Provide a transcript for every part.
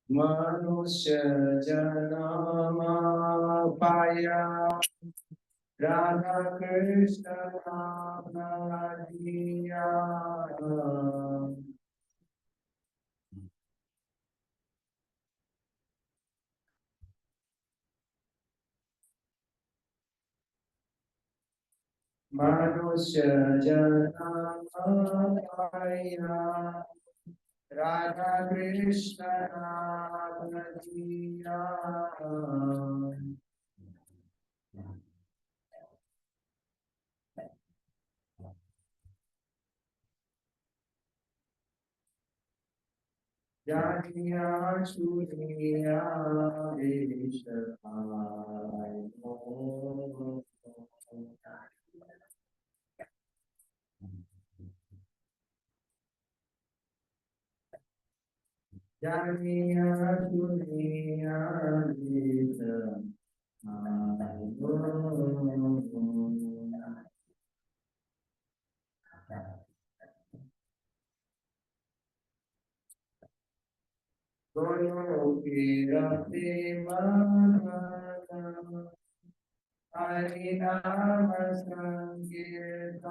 मनुष्य जन्म पाया राधा कृष्ण नाम लिया। मनुष्य जन्म पाया राधा कृष्ण नाम लिया। जानिया सुनिया देश भाई मोह। जानिया सुनिया देश भाई मोह। दोनों के रखते मन हरि नाम संकीर्तन।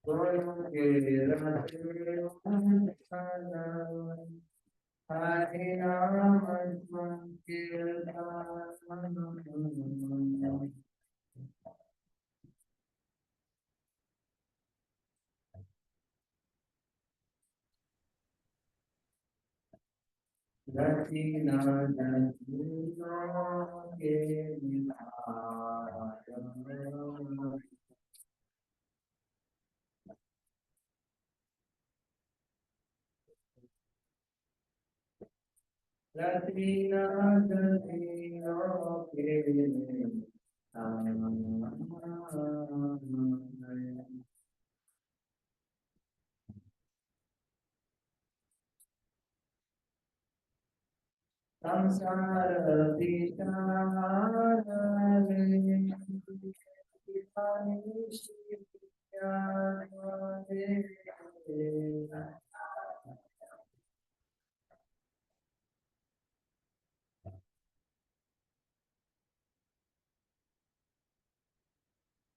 दोनों के रखते मन हरि नाम संकीर्तन। रति न जतिनों के निधान। रति न जतिनों के निधान। संसार विचार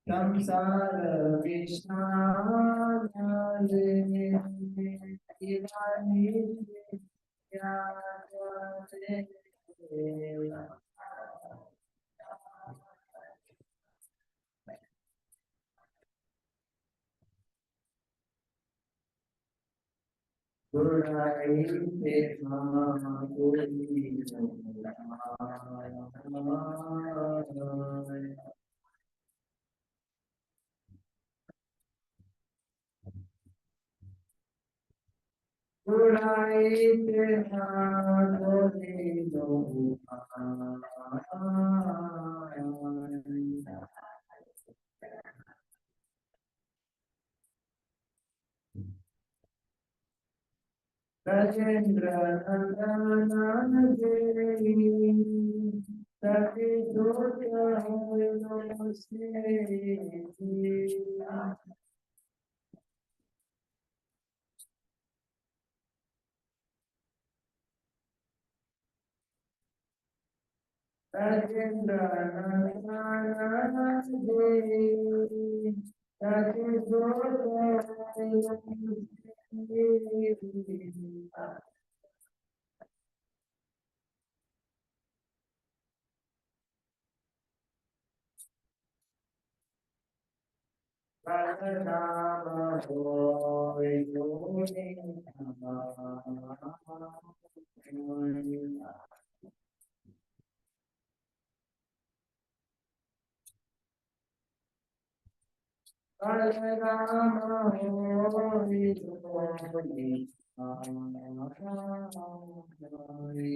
संसार विचार बुराई से बुराई से राजेंद्र नंदन देवी सखी सोच से राजेंद्र नंदन देवी सखी सोच राम होय राम होय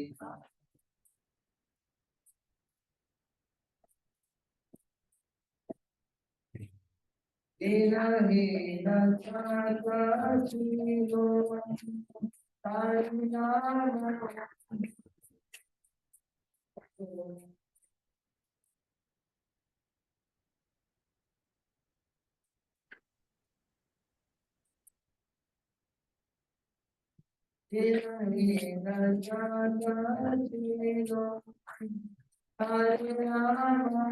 दीनहीन दासीनो हरि नाम Hare Rama,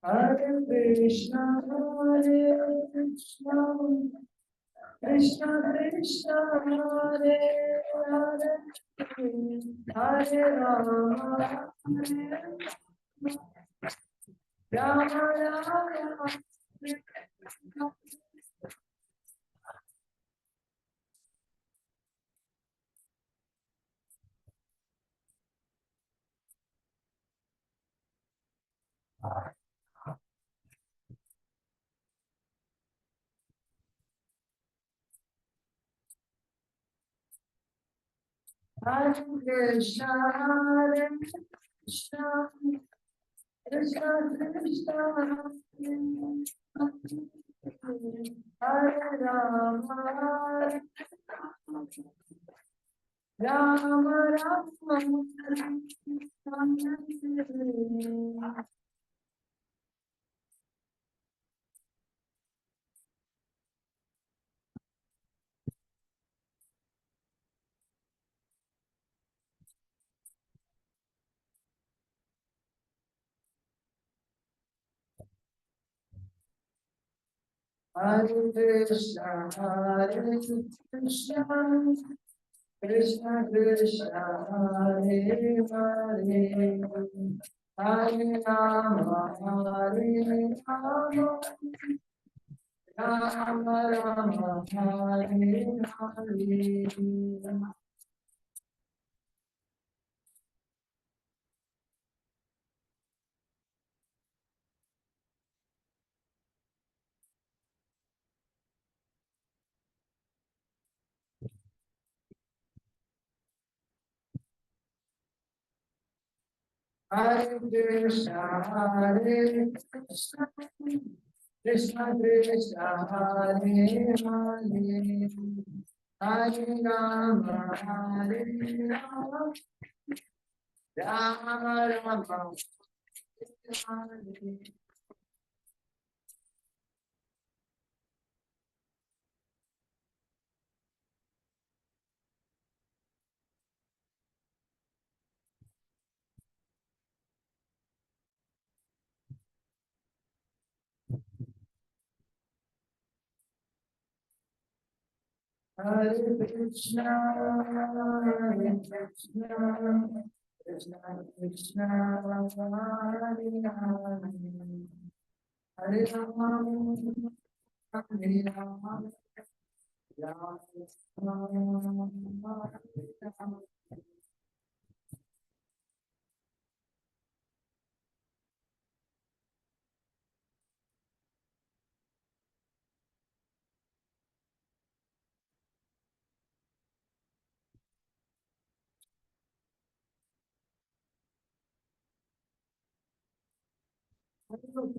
Hare Krishna, Hare Krishna, Krishna Krishna, Hare Hare, Hare Rama, Rama Rama, Hare Krishna, Hare Krishna, Krishna Krishna, Hare Rama, Rama Rama, Hare Krishna, Hare Krishna, Krishna Krishna, Hare Hare, Hare Rama, Hare Rama, Rama Rama, Hare Hare. Hare Krishna, Hare Krishna, Krishna Krishna, Hare Hare, Hare Rama, Hare Rama, Rama Rama, Hare. Hare Krishna, Hare Krishna, Krishna Krishna, Hare Hare, Hare Rama, Hare Rama, Rama Rama, Hare Rama.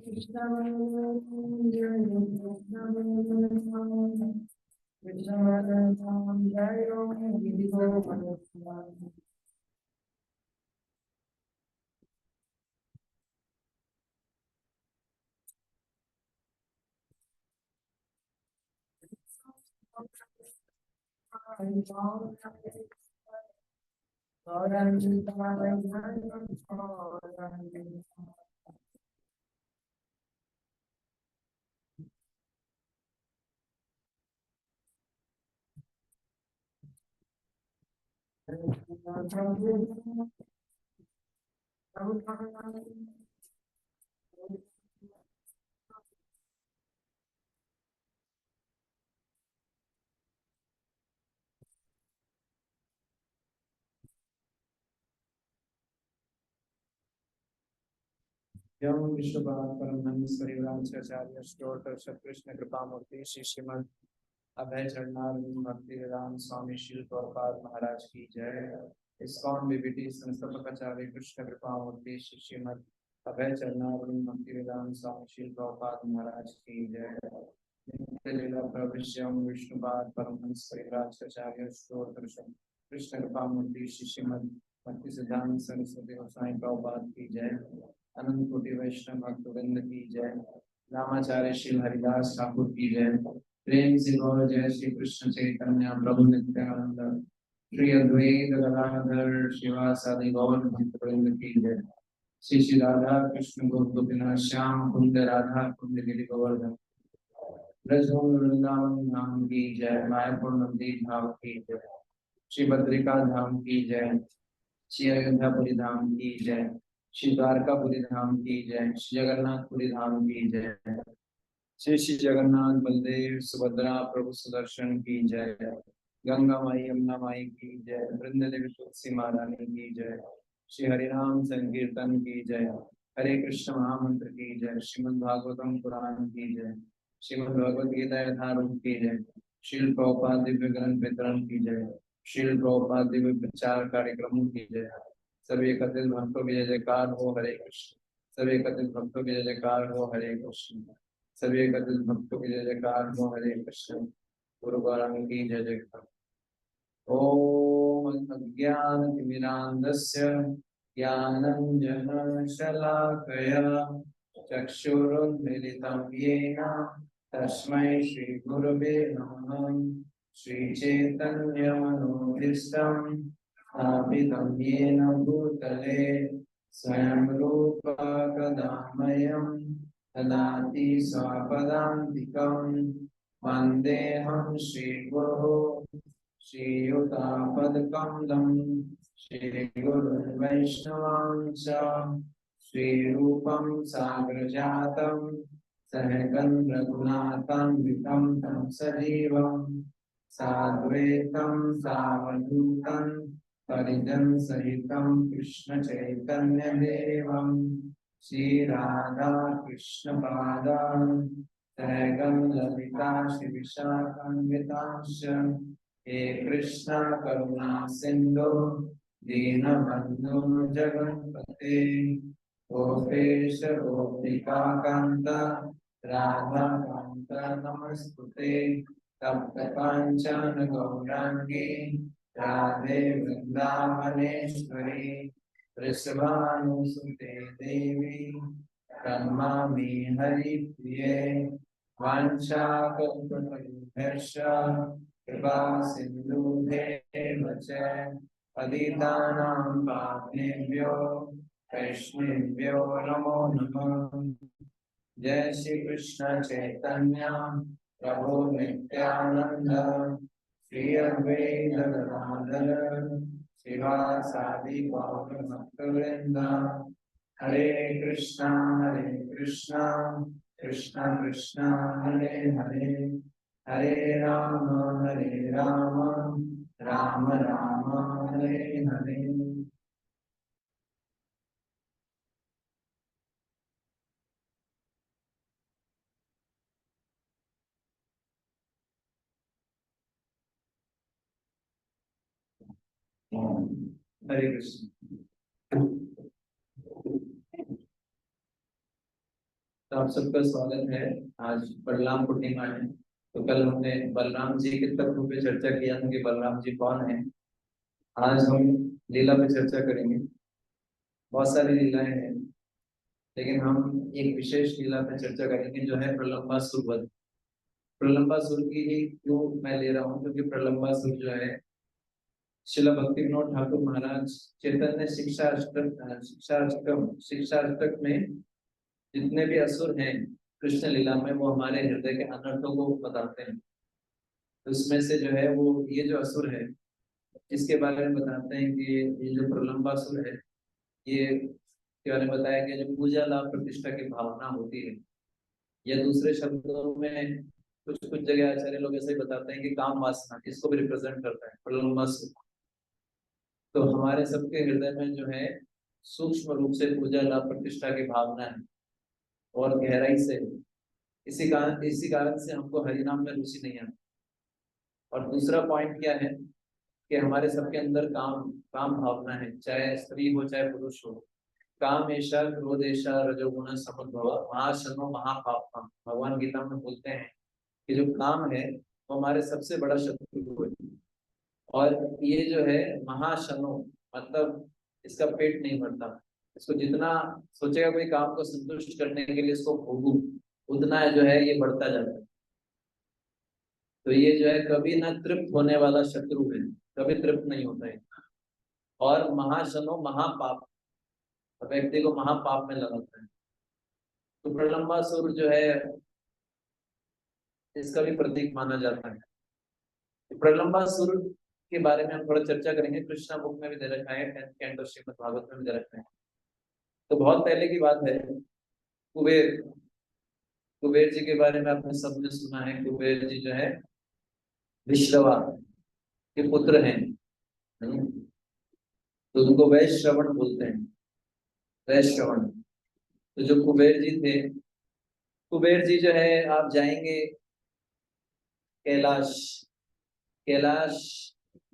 Krishna, यम विश्वपाल परमहंस परिव्राजकाचार्य स्तोत्र सत्कृष्ण कृपामूर्ति श्री श्रीमद अभय चरणारविंद भक्ति वेदांत स्वामी श्री प्रभुपाद महाराज की जय। ISKCON BBT संस्थापकाचार्य Krishna कृपामूर्ति Shri Shrimad अभय चरणारविंद भक्ति वेदांत स्वामी श्री प्रभुपाद महाराज की जय। नित्य लीला प्रविश्यम विष्णुपाद परमहंस परिव्राजकाचार्य स्तोत्र कृष्ण कृपामूर्ति श्री श्रीमद भक्ति सिद्धांत सरस्वती गोसाई प्रभुपाद की जय। अनंत कोटि वैष्णव भक्तवृंद की जय। रामाचार्य श्री हरिदास ठाकुर की जय। प्रेम से बोलो जय श्री कृष्ण चैतन्य प्रभु नित्यानंद श्री अद्वैत गदाधर शिवासादि गौर भक्तवृंद की जय। श्री श्री राधा कृष्ण गोपिनाथ श्याम कुंद राधा कुंद गिरि गोवर्धन ब्रजभूमि वृंदावन धाम की जय। मायापुर नंदी धाम की जय। श्री बद्रिका धाम की जय। श्री अयोध्यापुरी धाम की जय। श्री द्वारकापुरी धाम की जय। श्री जगन्नाथपुरी धाम की जय। श्री श्री जगन्नाथ बलदेव सुभद्रा प्रभु सुदर्शन की जय। गंगा माई यमुना माई की जय। वृंद देवी तुलसी महारानी की जय। श्री हरिनाम संकीर्तन की जय। हरे कृष्ण महामंत्र की जय। श्रीमद् भागवतम पुराण की जय। श्रीमद् भगवद गीता यथारूप की जय। श्रील प्रभुपाद दिव्य ग्रंथ वितरण की जय। श्रील प्रभुपाद दिव्य प्रचार कार्यक्रमों की जय। सभी एकत्रित भक्तों की जय जयकार हो हरे कृष्ण। सभी एकत्रित भक्तों की जय जयकार हो हरे कृष्ण। सभी एकत्रित भक्तों की जय जयकार हो हरे कृष्ण। गुरु गौरांग की जय जयकार। ओम अज्ञानतिमिरान्धस्य ज्ञानञ्जनशलाकया चक्षुरुन्मीलितं येन तस्मै श्रीगुरवे नमः। श्रीचैतन्यमनोभीष्टं स्थापितं येन भूतले स्वयं रूप कदा मह्यं ददाति स्वपदान्तिकं। वन्देऽहं श्रीगुरो श्रीयुतापदकमलं श्रीगुरुन् वैष्णवांश्च श्रीरूपं साग्रजातं सहगं रघुनाथान्वितं तं सजीवं साद्वैतं सावधूतं परिजन सहितं कृष्ण चैतन्य देवं श्रीराधा कृष्ण पादान् सहगं ललिता श्रीविशाखान्वितांश्च हे कृष्ण करुणा सिंधु दीनबन्धु जगत्पते गोपेश गोपिकान्त राधाकान्त नमस्तुते तप्त काञ्चन गौराङ्गी राधे वृन्दावनेश्वरी वृषभानुसुते देवी प्रणमामि हरिप्रिये वाञ्छाकल्पतरुभ्यश्च कृपा सिन्धुभ्येव च पतितानां पावनेभ्यो वैष्णवेभ्यो नमो नमः। जय श्री कृष्ण चैतन्य प्रभु नित्यानंद श्री अद्वैत गदाधर श्रीवासादि गौर भक्तवृंद हरे कृष्णा कृष्णा कृष्णा हरे हरे हरे राम राम राम हरे हरे। हरे कृष्ण। तो आप सबका स्वागत है। आज बलराम पूर्णिमा है, तो कल हमने बलराम जी के तत्व पे चर्चा किया था कि बलराम जी कौन है। आज हम लीला पे चर्चा करेंगे। बहुत सारी लीलाएं हैं, लेकिन हम एक विशेष लीला पे चर्चा करेंगे जो है प्रलंबासुर वध। प्रलंबासुर की ही क्यों मैं ले रहा हूँ, क्योंकि प्रलंबासुर जो है श्रील भक्ति विनोद ठाकुर महाराज चैतन्य शिक्षा अष्टक में जितने भी असुर हैं कृष्ण लीला में, वो हमारे हृदय के अनर्थों को बताते हैं। तो उसमें से जो है वो ये जो असुर है, इसके बारे में बताते हैं कि ये जो प्रलंबासुर है, ये के बारे में बताया कि जो पूजा लाभ प्रतिष्ठा की भावना होती है, या दूसरे शब्दों में कुछ कुछ जगह आचार्य लोग ऐसे ही बताते हैं कि काम वासना, इसको भी रिप्रेजेंट करता है प्रलंबासुर। तो हमारे सबके हृदय में जो है सूक्ष्म रूप से पूजा लाभ प्रतिष्ठा की भावना है और गहराई से, इसी कारण से हमको हरिनाम में रुचि नहीं आती। और दूसरा पॉइंट क्या है कि हमारे सबके अंदर काम काम भावना है, चाहे स्त्री हो चाहे पुरुष हो। काम ऐसा क्रोध ऐसा रजोगुण समुद्भव महाशनो महापाप। भगवान गीता में बोलते हैं कि जो काम है वो हमारे सबसे बड़ा शत्रु है। और ये जो है महाशनो, मतलब इसका पेट नहीं भरता। इसको जितना सोचेगा कोई काम को संतुष्ट करने के लिए इसको भोगू, उतना जो है ये बढ़ता जाता है। तो ये जो है कभी ना तृप्त होने वाला शत्रु है, कभी तृप्त नहीं होता है। और महाशनो महापाप, व्यक्ति को महापाप में लगाता है। तो प्रलंबासुर जो है इसका भी प्रतीक माना जाता है। तो प्रलंबासुर के बारे में हम थोड़ा चर्चा करेंगे। कृष्णा बुक में भी दे रखा है, 10th कैंटो श्रीमद् भागवत में भी दे रखा है। तो बहुत पहले की बात है, कुबेर कुबेर जी के बारे में आपने सबने सुना है। कुबेर जी जो है विश्रवा के पुत्र हैं, तो उनको वैश्य श्रवण बोलते हैं, वैश्य श्रवण। तो जो कुबेर जी थे, कुबेर जी जो है आप जाएंगे कैलाश, कैलाश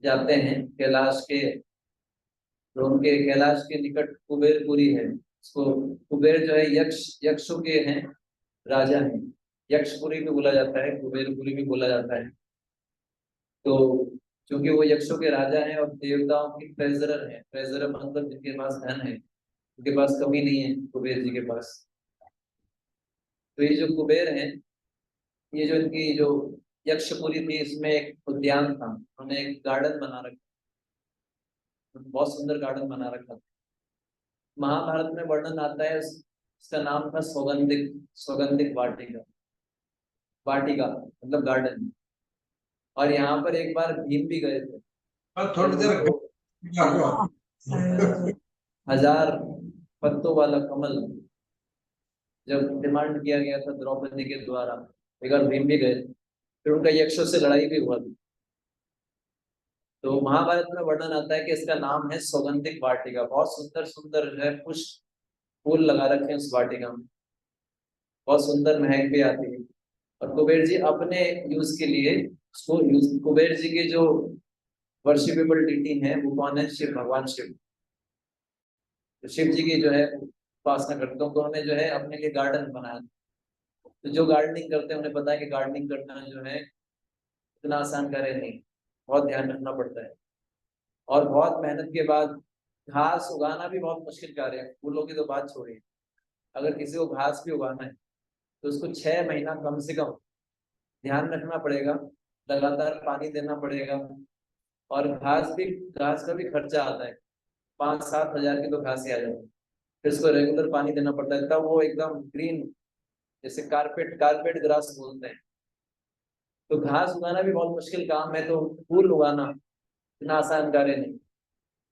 जाते हैं, कैलाश के, तो उनके कैलाश के निकट कुबेरपुरी है। इसको कुबेर जो है यक्षों के हैं, राजा हैं। यक्षपुरी भी बोला जाता है, कुबेरपुरी भी बोला जाता है। तो क्योंकि वो यक्षों के राजा हैं और देवताओं की ट्रेजरर है, ट्रेजरर मतलब जिनके पास धन है, उनके पास कमी नहीं है कुबेर जी के पास। तो ये जो कुबेर हैं, ये जो इनकी जो यक्षपुरी थी, इसमें एक उद्यान था, उन्होंने एक गार्डन बना रखा, बहुत सुंदर गार्डन बना रखा था। महाभारत में वर्णन आता है, इसका नाम था सौगंधिक, सौगंधिक वाटिका। वाटिका मतलब गार्डन। और यहाँ पर एक बार भीम भी गए थे। थोड़ी देर 1000 पत्तों वाला कमल जब डिमांड किया गया था द्रौपदी के द्वारा, एक बार भीम भी गए, फिर उनका यक्षों से लड़ाई भी हुआ थी। तो महाभारत में वर्णन आता है कि इसका नाम है सौगंधिक वाटिका। बहुत सुंदर सुंदर जो है पुष्प फूल लगा रखे हैं उस वाटिका में, बहुत सुंदर महक भी आती है। और कुबेर जी अपने यूज के लिए उसको यूज, कुबेर जी के जो वर्शिपेबल डिटी है वो कौन है? शिव भगवान शिव। तो शिव जी की जो है उपासना करते हैं, तो उन्होंने जो है अपने लिए गार्डन बनाया। तो जो गार्डनिंग करते हैं उन्हें पता है कि गार्डनिंग करना जो है इतना आसान कार्य नहीं, बहुत ध्यान रखना पड़ता है। और बहुत मेहनत के बाद घास उगाना भी बहुत मुश्किल कार्य है, फूलों की तो बात छोड़िए। अगर किसी को घास भी उगाना है तो उसको 6 महीना कम से कम ध्यान रखना पड़ेगा, लगातार पानी देना पड़ेगा। और घास का भी खर्चा आता है, 5-7 हजार की तो घास ही आ जाती है। फिर उसको रेगुलर पानी देना पड़ता है, तब वो एकदम ग्रीन, जैसे कारपेट कारपेट ग्रास बोलते हैं। तो घास उगाना भी बहुत मुश्किल काम है, तो फूल उगाना इतना आसान कार्य नहीं।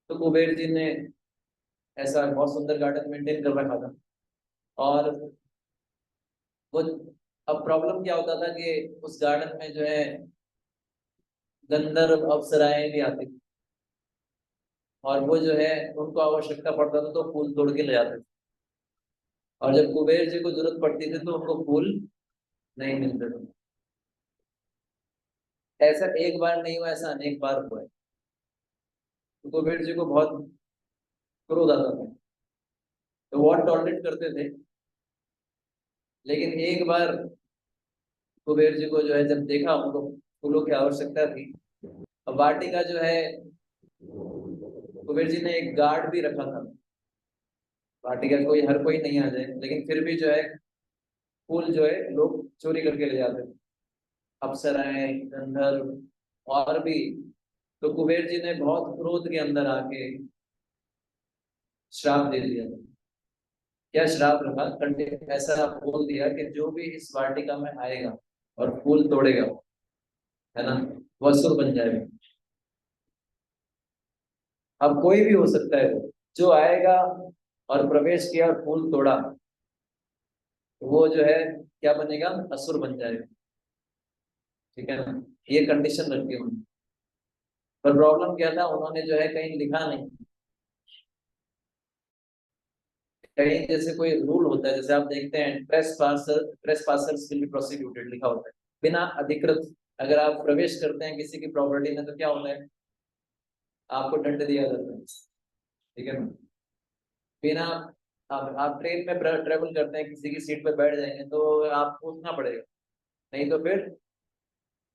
तो कुबेर जी ने ऐसा बहुत सुंदर गार्डन मेंटेन कर रखा था। और वो, अब प्रॉब्लम क्या होता था कि उस गार्डन में जो है गंधर्व अप्सराएं भी आती थी, और वो जो है उनको आवश्यकता पड़ता था तो फूल तोड़ के ले जाते थे। और जब कुबेर जी को जरूरत पड़ती थी तो उनको फूल नहीं मिलते थे। ऐसा एक बार नहीं हुआ, ऐसा अनेक बार हुआ है। तो कुबेर जी को बहुत क्रोध आता था, तो वो टॉलरेट करते थे। लेकिन एक बार कुबेर जी को जो है जब देखा उनको फूलों की आवश्यकता थी, अब वाटिका जो है, कुबेर जी ने एक गार्ड भी रखा था। वाटिका कोई हर कोई नहीं आ जाए, लेकिन फिर भी जो है फूल जो है लोग चोरी करके ले जाते थे, अप्सराएं, गंधर्व और भी। तो कुबेर जी ने बहुत क्रोध के अंदर आके श्राप दे दिया। क्या श्राप रखा? ऐसा बोल दिया कि जो भी इस वाटिका में आएगा और फूल तोड़ेगा, है ना, वो असुर बन जाएगा। अब कोई भी हो सकता है, जो आएगा और प्रवेश किया और फूल तोड़ा, वो जो है क्या बनेगा? असुर बन जाएगा। ठीक है ना, ये कंडीशन रखी है उन्होंने। पर प्रॉब्लम क्या था, उन्होंने जो है कहीं लिखा नहीं। कहीं जैसे कोई रूल होता है, जैसे आप देखते हैं trace passers will be prosecuted लिखा होता है। बिना अधिकृत अगर आप प्रवेश करते हैं किसी की प्रॉपर्टी में तो क्या होता है? आपको दंड दिया जाता है। ठीक है ना। बिना, आप ट्रेन में ट्रेवल करते हैं, किसी की सीट पर बैठ जाएंगे तो आपको उठना पड़ेगा, नहीं तो फिर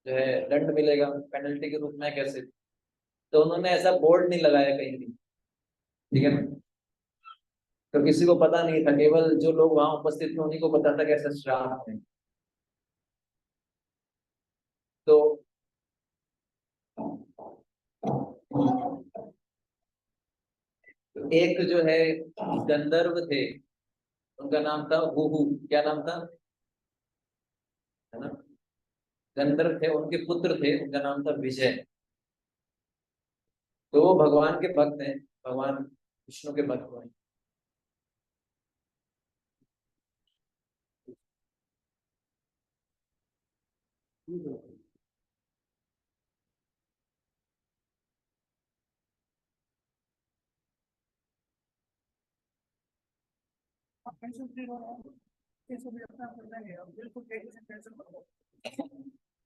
जो है दंड मिलेगा पेनल्टी के रूप में। कैसे? तो उन्होंने ऐसा बोर्ड नहीं लगाया कहीं भी। ठीक है ना। तो किसी को पता नहीं था, केवल जो लोग वहां उपस्थित थे उन्हीं को पता था कि ऐसा श्राप है। तो एक जो है गंधर्व थे, उनका नाम था हुहु। क्या नाम था? है ना, गंधर्व थे, उनके पुत्र थे, उनका नाम था विजय। तो वो भगवान के भक्त हैं, भगवान विष्णु के भक्त हैं।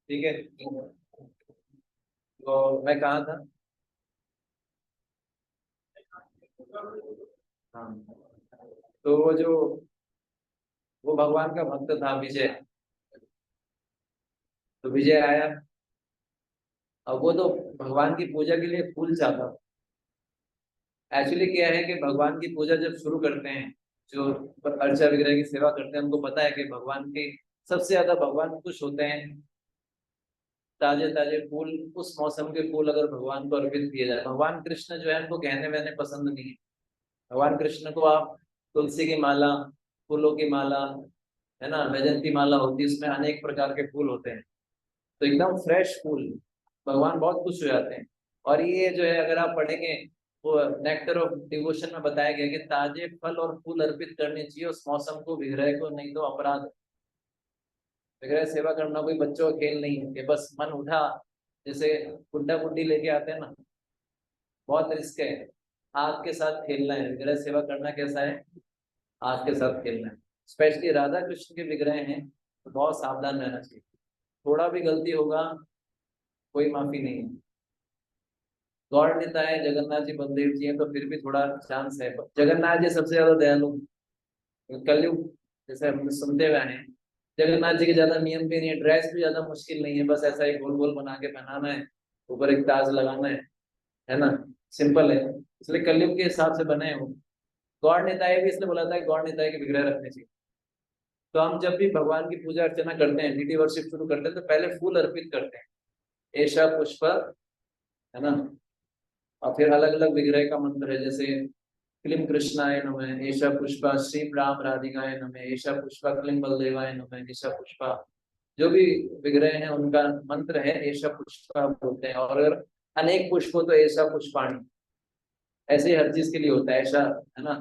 ठीक है। तो मैं कहा था, हाँ, तो वो भगवान का भक्त था विजय। तो विजय आया, अब वो तो भगवान की पूजा के लिए फूल चाहता। एक्चुअली क्या है कि भगवान की पूजा जब शुरू करते हैं, जो अर्चा विग्रह की सेवा करते हैं, उनको पता है कि भगवान के सबसे ज्यादा भगवान खुश होते हैं ताजे ताजे फूल, उस मौसम के फूल अगर भगवान को अर्पित किए जाए। भगवान कृष्ण जो है उनको गहने वहने पसंद नहीं है। भगवान कृष्ण को आप तुलसी की माला, फूलों की माला, है ना, वैजंती माला होती है, उसमें अनेक प्रकार के फूल होते हैं। तो एकदम फ्रेश फूल, भगवान बहुत खुश हो जाते हैं। और ये जो है अगर आप पढ़ेंगे, वो नेक्टर ऑफ डिवोशन में बताया गया कि ताजे फल और फूल अर्पित करने चाहिए उस मौसम को, विग्रह को, नहीं तो अपराध है। विग्रह सेवा करना कोई बच्चों का खेल नहीं है कि बस मन उठा, जैसे गुड्डा गुड्डी लेके आते हैं ना, बहुत रिस्क है। आग के साथ खेलना है, विग्रह सेवा करना कैसा है? आग के साथ खेलना है। स्पेशली राधा कृष्ण के विग्रह हैं तो बहुत सावधान रहना चाहिए। थोड़ा भी गलती होगा, कोई माफी नहीं है। गौड़ निताय जगन्नाथ जी बलदेव जी हैं तो फिर भी थोड़ा चांस है। जगन्नाथ जी सबसे ज्यादा दयालु, कलयुग जैसे हम सुनते हुए हैं। जगन्नाथ जी के ज्यादा नियम भी नहीं है, ड्रेस भी ज्यादा मुश्किल नहीं है, बस ऐसा ही गोल गोल बना के पहनाना है, ऊपर एक ताज लगाना है ना, सिंपल है। इसलिए कलयुग के हिसाब से बने हैं वो। गौड़ निताय भी इसलिए बोला था कि गौड़ निताय के विग्रह रखने चाहिए। तो हम जब भी भगवान की पूजा अर्चना करते हैं, डीटी वर्शिप शुरू करते हैं, तो पहले फूल अर्पित करते हैं, ऐसा पुष्प, है ना। और फिर अलग अलग विग्रह का मंत्र है, जैसे क्लीम कृष्णाय नमः, ऐसा पुष्पा श्री राम राधिकाय नमः, ऐसा पुष्पा क्लीम बलदेवाय नमः, ऐसा पुष्पा, जो भी विग्रह है उनका मंत्र है ऐसा पुष्पा बोलते हैं। और अगर अनेक पुष्प हो तो ऐसा पुष्पाणी, ऐसे ही हर चीज के लिए होता है ऐसा, है ना।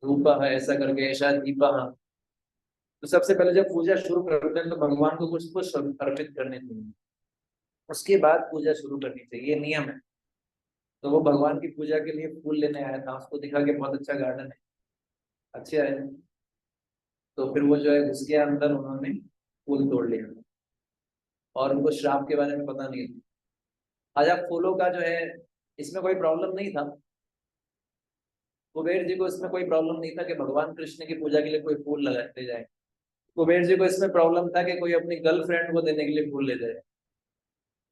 रूप है ऐसा करके, ऐसा दीपा। तो सबसे पहले जब पूजा शुरू करते हैं तो भगवान को कुछ पुष्प अर्पित करने चाहिए, उसके बाद पूजा शुरू करनी चाहिए, ये नियम है। तो वो भगवान की पूजा के लिए फूल लेने आया था, उसको दिखा के बहुत अच्छा गार्डन है, अच्छे है। तो फिर वो जो है घुस गया अंदर, उन्होंने फूल तोड़ लिया और उनको श्राप के बारे में पता नहीं था। अच्छा, फूलों का जो है इसमें कोई प्रॉब्लम नहीं था, कुबेर जी को इसमें कोई प्रॉब्लम नहीं था कि भगवान कृष्ण की पूजा के लिए कोई फूल लगाते जाए। कुबेर जी को इसमें प्रॉब्लम था कि कोई अपनी गर्लफ्रेंड को देने के लिए फूल ले जाए।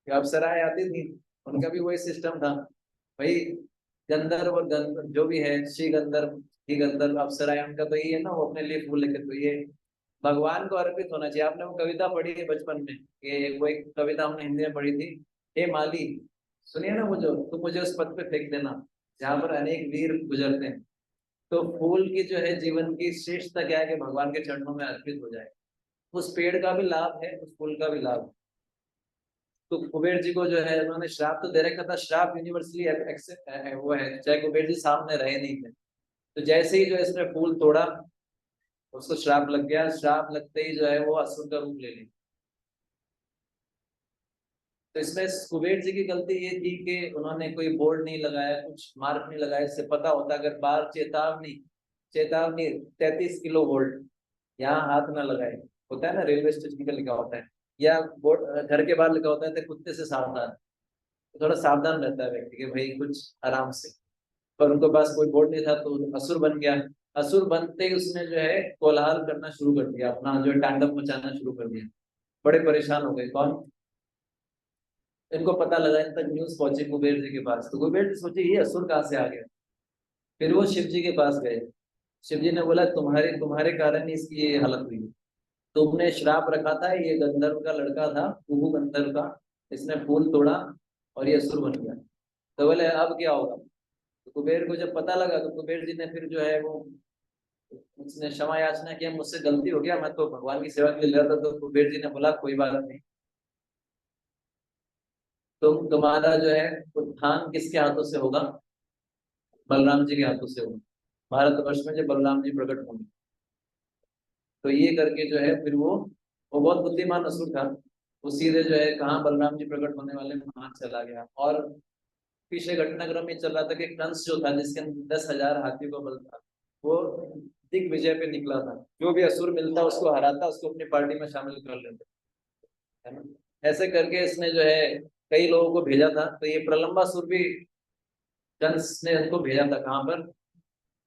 कि अप्सराएं आती थी, उनका भी वही सिस्टम था भाई। गंधर्व और जो भी है, श्री गंधर्व ही गंधर्व अप्सराएं, उनका तो ये है ना, वो अपने लिए फूल लेके, तो ये भगवान को अर्पित होना चाहिए। आपने वो कविता पढ़ी है बचपन में, ये वो एक कविता हमने हिंदी में पढ़ी थी, हे माली, सुनिए ना, वो जो तुम मुझे उस पद पे फेंक देना जहाँ पर अनेक वीर गुजरते हैं। तो फूल की जो है जीवन की श्रेष्ठता क्या है कि भगवान के चरणों में अर्पित हो जाए। उस पेड़ का भी लाभ है, उस फूल का भी लाभ है। तो कुबेर जी को जो है उन्होंने श्राप तो दे रखा था, श्राप यूनिवर्सली वो है, चाहे कुबेर जी सामने रहे नहीं थे। तो जैसे ही जो है इसने फूल तोड़ा, उसको श्राप लग गया, श्राप लगते ही जो है वो असुर का रूप ले लिया। तो इसमें कुबेर जी की गलती ये थी कि उन्होंने कोई बोर्ड नहीं लगाया, कुछ मार्क नहीं लगाया। इससे पता होता अगर बाहर चेतावनी, चेतावनी 33 किलो वोल्ट, यहाँ हाथ ना लगाए, होता है ना रेलवे स्टेशन पे लिखा होता है, या बोर्ड घर के बाहर लिखा होता है तो कुत्ते से सावधान। तो थोड़ा सावधान रहता है व्यक्ति कि भाई कुछ आराम से। पर उनके पास कोई बोर्ड नहीं था तो असुर बन गया। असुर बनते ही उसने जो है कोलाहल करना शुरू कर दिया, अपना जो है तांडव मचाना शुरू कर दिया। बड़े परेशान हो गए कौन, इनको पता लगा, इन तक न्यूज पहुंची कुबेर जी के पास। तो कुबेर जी सोचे ये असुर कहाँ से आ गया। फिर वो शिव जी के पास गए। शिव जी ने बोला तुम्हारे तुम्हारे कारण ही इसकी ये हालत हुई। तुमने श्राप रखा था, ये गंधर्व का लड़का था, कुहू गंधर्व का, इसने फूल तोड़ा और ये असुर बन गया। तो बोले अब क्या होगा। तो कुबेर को जब पता लगा तो कुबेर जी ने फिर जो है वो, उसने क्षमा याचना किया, मुझसे गलती हो गया, मैं तो भगवान की सेवा के लिए लड़ा था। तो कुबेर जी ने बोला कोई बात नहीं, तुम्हारा जो है उत्थान किसके हाथों से होगा, बलराम जी के हाथों से होगा। भारतवर्ष में जब बलराम जी प्रकट होंगे, तो ये करके जो है फिर वो बहुत बुद्धिमान असुर था। वो सीधे जो है कहाँ बलराम जी प्रकट होने वाले वहां चला गया। और पीछे घटनाक्रम में चल रहा था कि कंस जो था, जिसके अंदर 10,000 हाथियों का बल था, वो दिग्विजय पे निकला था। जो भी असुर मिलता उसको हराता, उसको अपनी पार्टी में शामिल कर लेते, है ना। ऐसे करके इसने जो है कई लोगों को भेजा था। तो ये प्रलंबासुर भी कंस ने उनको भेजा था, कहाँ पर,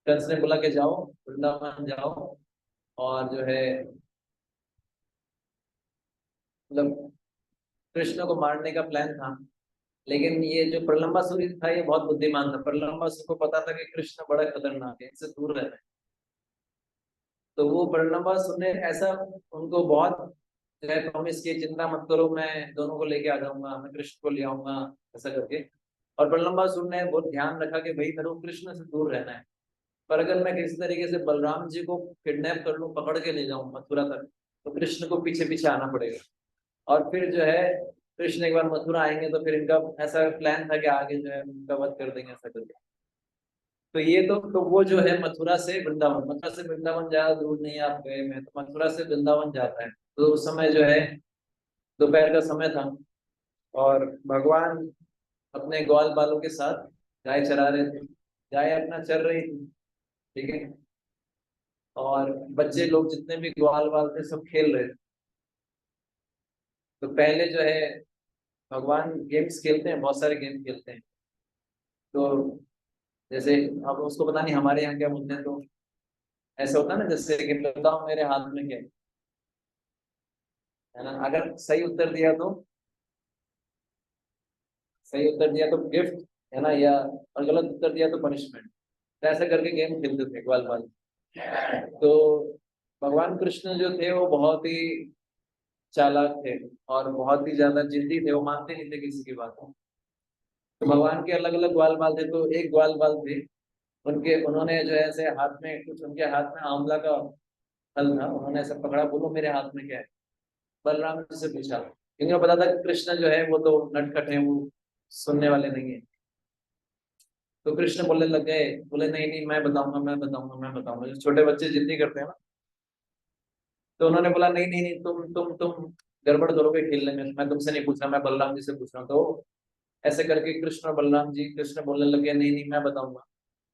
कंस ने बोला कि जाओ वृंदावन जाओ, और जो है मतलब कृष्ण को मारने का प्लान था। लेकिन ये जो प्रलंबासुर था ये बहुत बुद्धिमान था। प्रलंबासुर को पता था कि कृष्ण बड़ा खतरनाक है, इनसे दूर रहना है। तो वो प्रलंबासुर ने ऐसा उनको बहुत प्रॉमिस किया, चिंता मत करो, मैं दोनों को लेके आ जाऊंगा, मैं कृष्ण को ले आऊंगा, ऐसा करके। और प्रलंबासुर ने बहुत ध्यान रखा कि भाई मेरे को कृष्ण से दूर रहना है। पर अगर मैं किसी तरीके से बलराम जी को किडनैप कर लूं, पकड़ के ले जाऊं मथुरा तक, तो कृष्ण को पीछे पीछे आना पड़ेगा। और फिर जो है कृष्ण एक बार मथुरा आएंगे तो फिर इनका ऐसा प्लान था कि आगे जो है उनका वध कर देंगे, ऐसा करके। तो ये तो वो जो है मथुरा से वृंदावन, मथुरा से वृंदावन ज्यादा दूर नहीं है, आप गए में तो मथुरा से वृंदावन जाता है। तो उस समय जो है दोपहर का समय था, और भगवान अपने ग्वाल बालों के साथ गाय चरा रहे थे। गाय अपना चर रही थी, ठीक है। और बच्चे लोग जितने भी ग्वाल बाल थे सब खेल रहे थे। तो पहले जो है भगवान गेम्स खेलते हैं, बहुत सारे गेम खेलते हैं। तो जैसे अब उसको पता नहीं हमारे यहाँ क्या बोलते हैं, तो ऐसा होता है ना, जैसे कि बताओ मेरे हाथ में क्या है ना, अगर सही उत्तर दिया तो सही उत्तर दिया तो गिफ्ट है ना, या और गलत उत्तर दिया तो पनिशमेंट। तो ऐसा करके गेम खेलते थे ग्वाल बाल। तो भगवान कृष्ण जो थे वो बहुत ही चालाक थे और बहुत ही ज्यादा जिद्दी थे, वो मानते नहीं थे किसी की बात। तो भगवान के अलग अलग ग्वाल बाल थे, तो एक ग्वाल बाल थे उनके, उन्होंने जो है ऐसे हाथ में कुछ, उनके हाथ में आंवला का फल था, उन्होंने ऐसा पकड़ा, बोलो मेरे हाथ में क्या है। बलराम जी से पूछा, क्योंकि उन्हें पता था कि कृष्ण जो है वो तो नटखट है, वो सुनने वाले नहीं है। तो कृष्ण बोलने लग गए, बोले नहीं नहीं मैं बताऊंगा, मैं बताऊंगा, मैं बताऊंगा। जो छोटे बच्चे जिद्दी करते हैं ना, तो उन्होंने बोला नहीं नहीं नहीं, तुम गड़बड़ करोगे खेलने में, मैं तुमसे नहीं पूछ रहा, मैं बलराम जी से पूछ रहा हूँ। तो ऐसे करके कृष्ण और बलराम जी, कृष्ण बोलने लगे नहीं नहीं मैं बताऊंगा।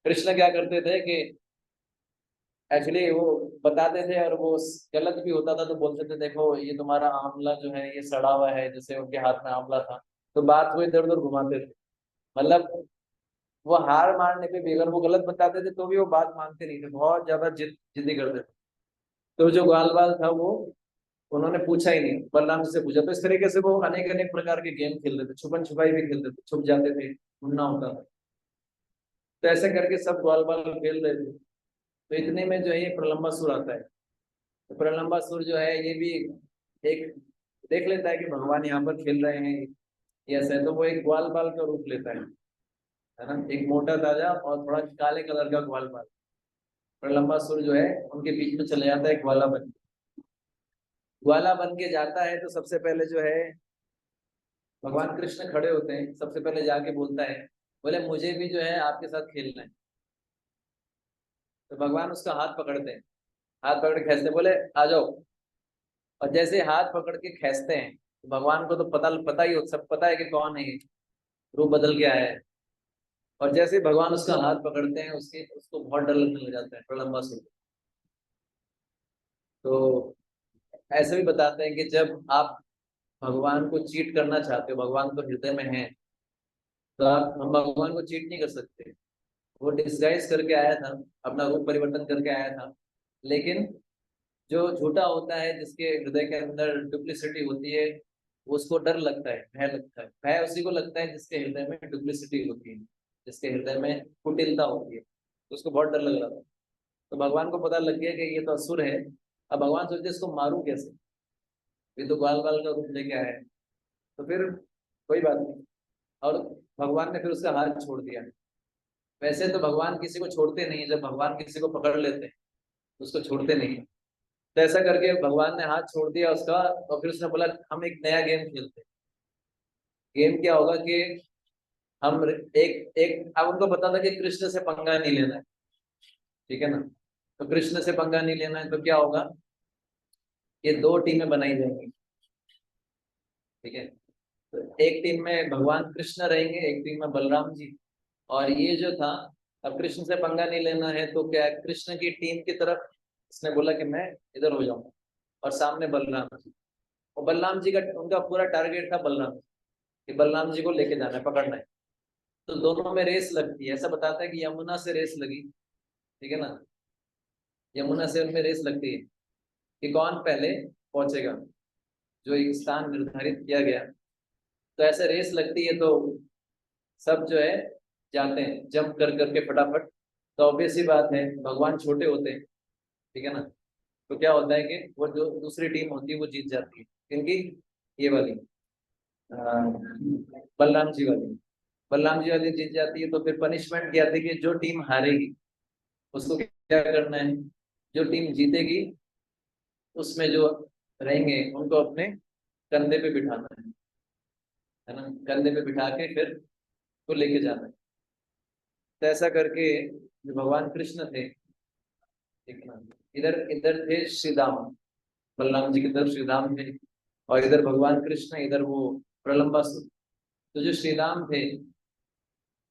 कृष्ण क्या करते थे कि एक्चुअली वो बताते थे, और वो गलत भी होता था तो बोलते थे देखो ये तुम्हारा आंवला जो है ये सड़ा हुआ है, जैसे उनके हाथ में आंवला था। तो बात को इधर उधर घुमाते थे, मतलब वो हार मारने पे भी अगर वो गलत बताते थे तो भी वो बात मानते नहीं थे, बहुत ज्यादा जिद्दी करते थे। तो जो ग्वाल बाल था वो, उन्होंने पूछा ही नहीं, बलराम जी से पूछा। तो इस तरीके से वो अनेक अनेक प्रकार के गेम खेलते थे, छुपन छुपाई भी खेलते थे, छुप जाते थे, ढूंढना होता था। तो ऐसे करके सब ग्वाल बाल खेल रहे थे। तो इतने में जो है ये प्रलंबासुर आता है। तो प्रलंबासुर जो है ये भी एक देख लेता है कि भगवान यहाँ पर खेल रहे हैं, ये ऐसा है, तो वो एक ग्वाल बाल का रूप लेता है ना, एक मोटा ताजा और थोड़ा काले कलर का ग्वाल बाल। प्रलंबासुर जो है उनके बीच में चले जाता है, ग्वाला बन के। ग्वाला बन के जाता है तो सबसे पहले जो है भगवान कृष्ण खड़े होते हैं, सबसे पहले जाके बोलता है, बोले मुझे भी जो है आपके साथ खेलना है। तो भगवान उसका हाथ पकड़ते हैं, हाथ पकड़ के खींचते हैं, बोले आ जाओ। और जैसे हाथ पकड़ के खींचते हैं तो भगवान को तो पता पता ही हो, सब पता है कि कौन है ये, रूप बदल के आया है। और जैसे भगवान उसका हाथ पकड़ते हैं उसके उसको बहुत डर लगने लग जाता है प्रलंबासुर को। तो ऐसे भी बताते हैं कि जब आप भगवान को चीट करना चाहते हो, भगवान तो हृदय में है, तो आप हम भगवान को चीट नहीं कर सकते। वो डिस्गाइज करके आया था, अपना रूप परिवर्तन करके आया था। लेकिन जो झूठा होता है, जिसके हृदय के अंदर डुप्लिसिटी होती है, उसको डर लगता है, भय लगता है। भय उसी को लगता है जिसके हृदय में डुप्लिसिटी होती है, जिसके हृदय में कुटिलता होती है, तो उसको बहुत डर लग रहा था। तो भगवान को पता लग गया कि ये तो असुर है। अब भगवान सोचते इसको मारूं कैसे, ये तो ग्वाल बाल का रूप लेके आया है। तो फिर कोई बात नहीं, और भगवान ने फिर उसका हाथ छोड़ दिया। वैसे तो भगवान किसी को छोड़ते नहीं है, जब भगवान किसी को पकड़ लेते हैं तो उसको छोड़ते नहीं है। तो ऐसा करके भगवान ने हाथ छोड़ दिया उसका, और फिर उसने बोला हम एक नया गेम खेलते हैं। गेम क्या होगा कि हम एक एक अब उनको पता था कि कृष्ण से पंगा नहीं लेना है, ठीक है ना। तो कृष्ण से पंगा नहीं लेना है तो क्या होगा, ये दो टीमें बनाई जाएंगी, ठीक है। तो एक टीम में भगवान कृष्ण रहेंगे, एक टीम में बलराम जी। और ये जो था, अब कृष्ण से पंगा नहीं लेना है तो क्या है, कृष्ण की टीम की तरफ इसने बोला कि मैं इधर हो जाऊंगा, और सामने बलराम जी। और बलराम जी का उनका पूरा टारगेट था बलराम जी, कि बलराम जी को लेके जाना है, पकड़ना है। तो दोनों में रेस लगती है, ऐसा बताता है कि यमुना से रेस लगी, ठीक है ना। यमुना से उनमें रेस लगती है कि कौन पहले पहुंचेगा, जो एक स्थान निर्धारित किया गया। तो ऐसे रेस लगती है, तो सब जो है जाते हैं जंप कर करके फटाफट। तो ऑब्वियस ही बात है, भगवान छोटे होते हैं, ठीक है ना। तो क्या होता है कि वो जो दूसरी टीम होती है वो जीत जाती है, क्योंकि ये वाली बलराम जी वाली, बलराम जी वाली जीत जाती है। तो फिर पनिशमेंट क्या आती है कि जो टीम हारेगी उसको क्या करना है, जो टीम जीतेगी उसमें जो रहेंगे उनको अपने कंधे पे बिठाना है ना, कंधे पे बिठा के फिर तो लेके जाना है। तो ऐसा करके जो भगवान कृष्ण थे, ठीक है ना, इधर इधर थे श्री राम, बलराम जी की तरफ श्री राम थे, और इधर भगवान कृष्ण, इधर वो प्रलंबासुर। तो जो श्री राम थे,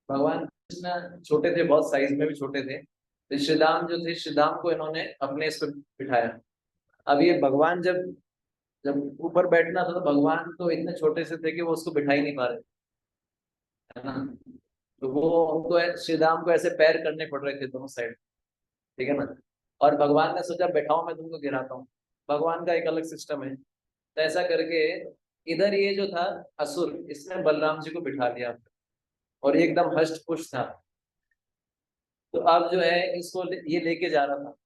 भगवान कृष्ण छोटे थे, बहुत साइज में भी छोटे थे। तो श्री राम जो थे, श्री राम को इन्होंने अपने इस पर बिठाया। अब ये भगवान जब जब ऊपर बैठना था, तो भगवान तो इतने छोटे से थे कि वो उसको बिठा ही नहीं पा रहे, है ना। तो वो उनको श्री राम को ऐसे पैर करने पड़ रहे थे दोनों साइड, ठीक है ना। और भगवान ने सोचा बैठाओ मैं तुमको गिराता हूँ, भगवान का एक अलग सिस्टम है। तो ऐसा करके इधर ये जो था असुर, इसने बलराम जी को बिठा दिया और ये एकदम हष्ट पुष्ट था। तो अब जो है इसको ये लेके जा रहा था,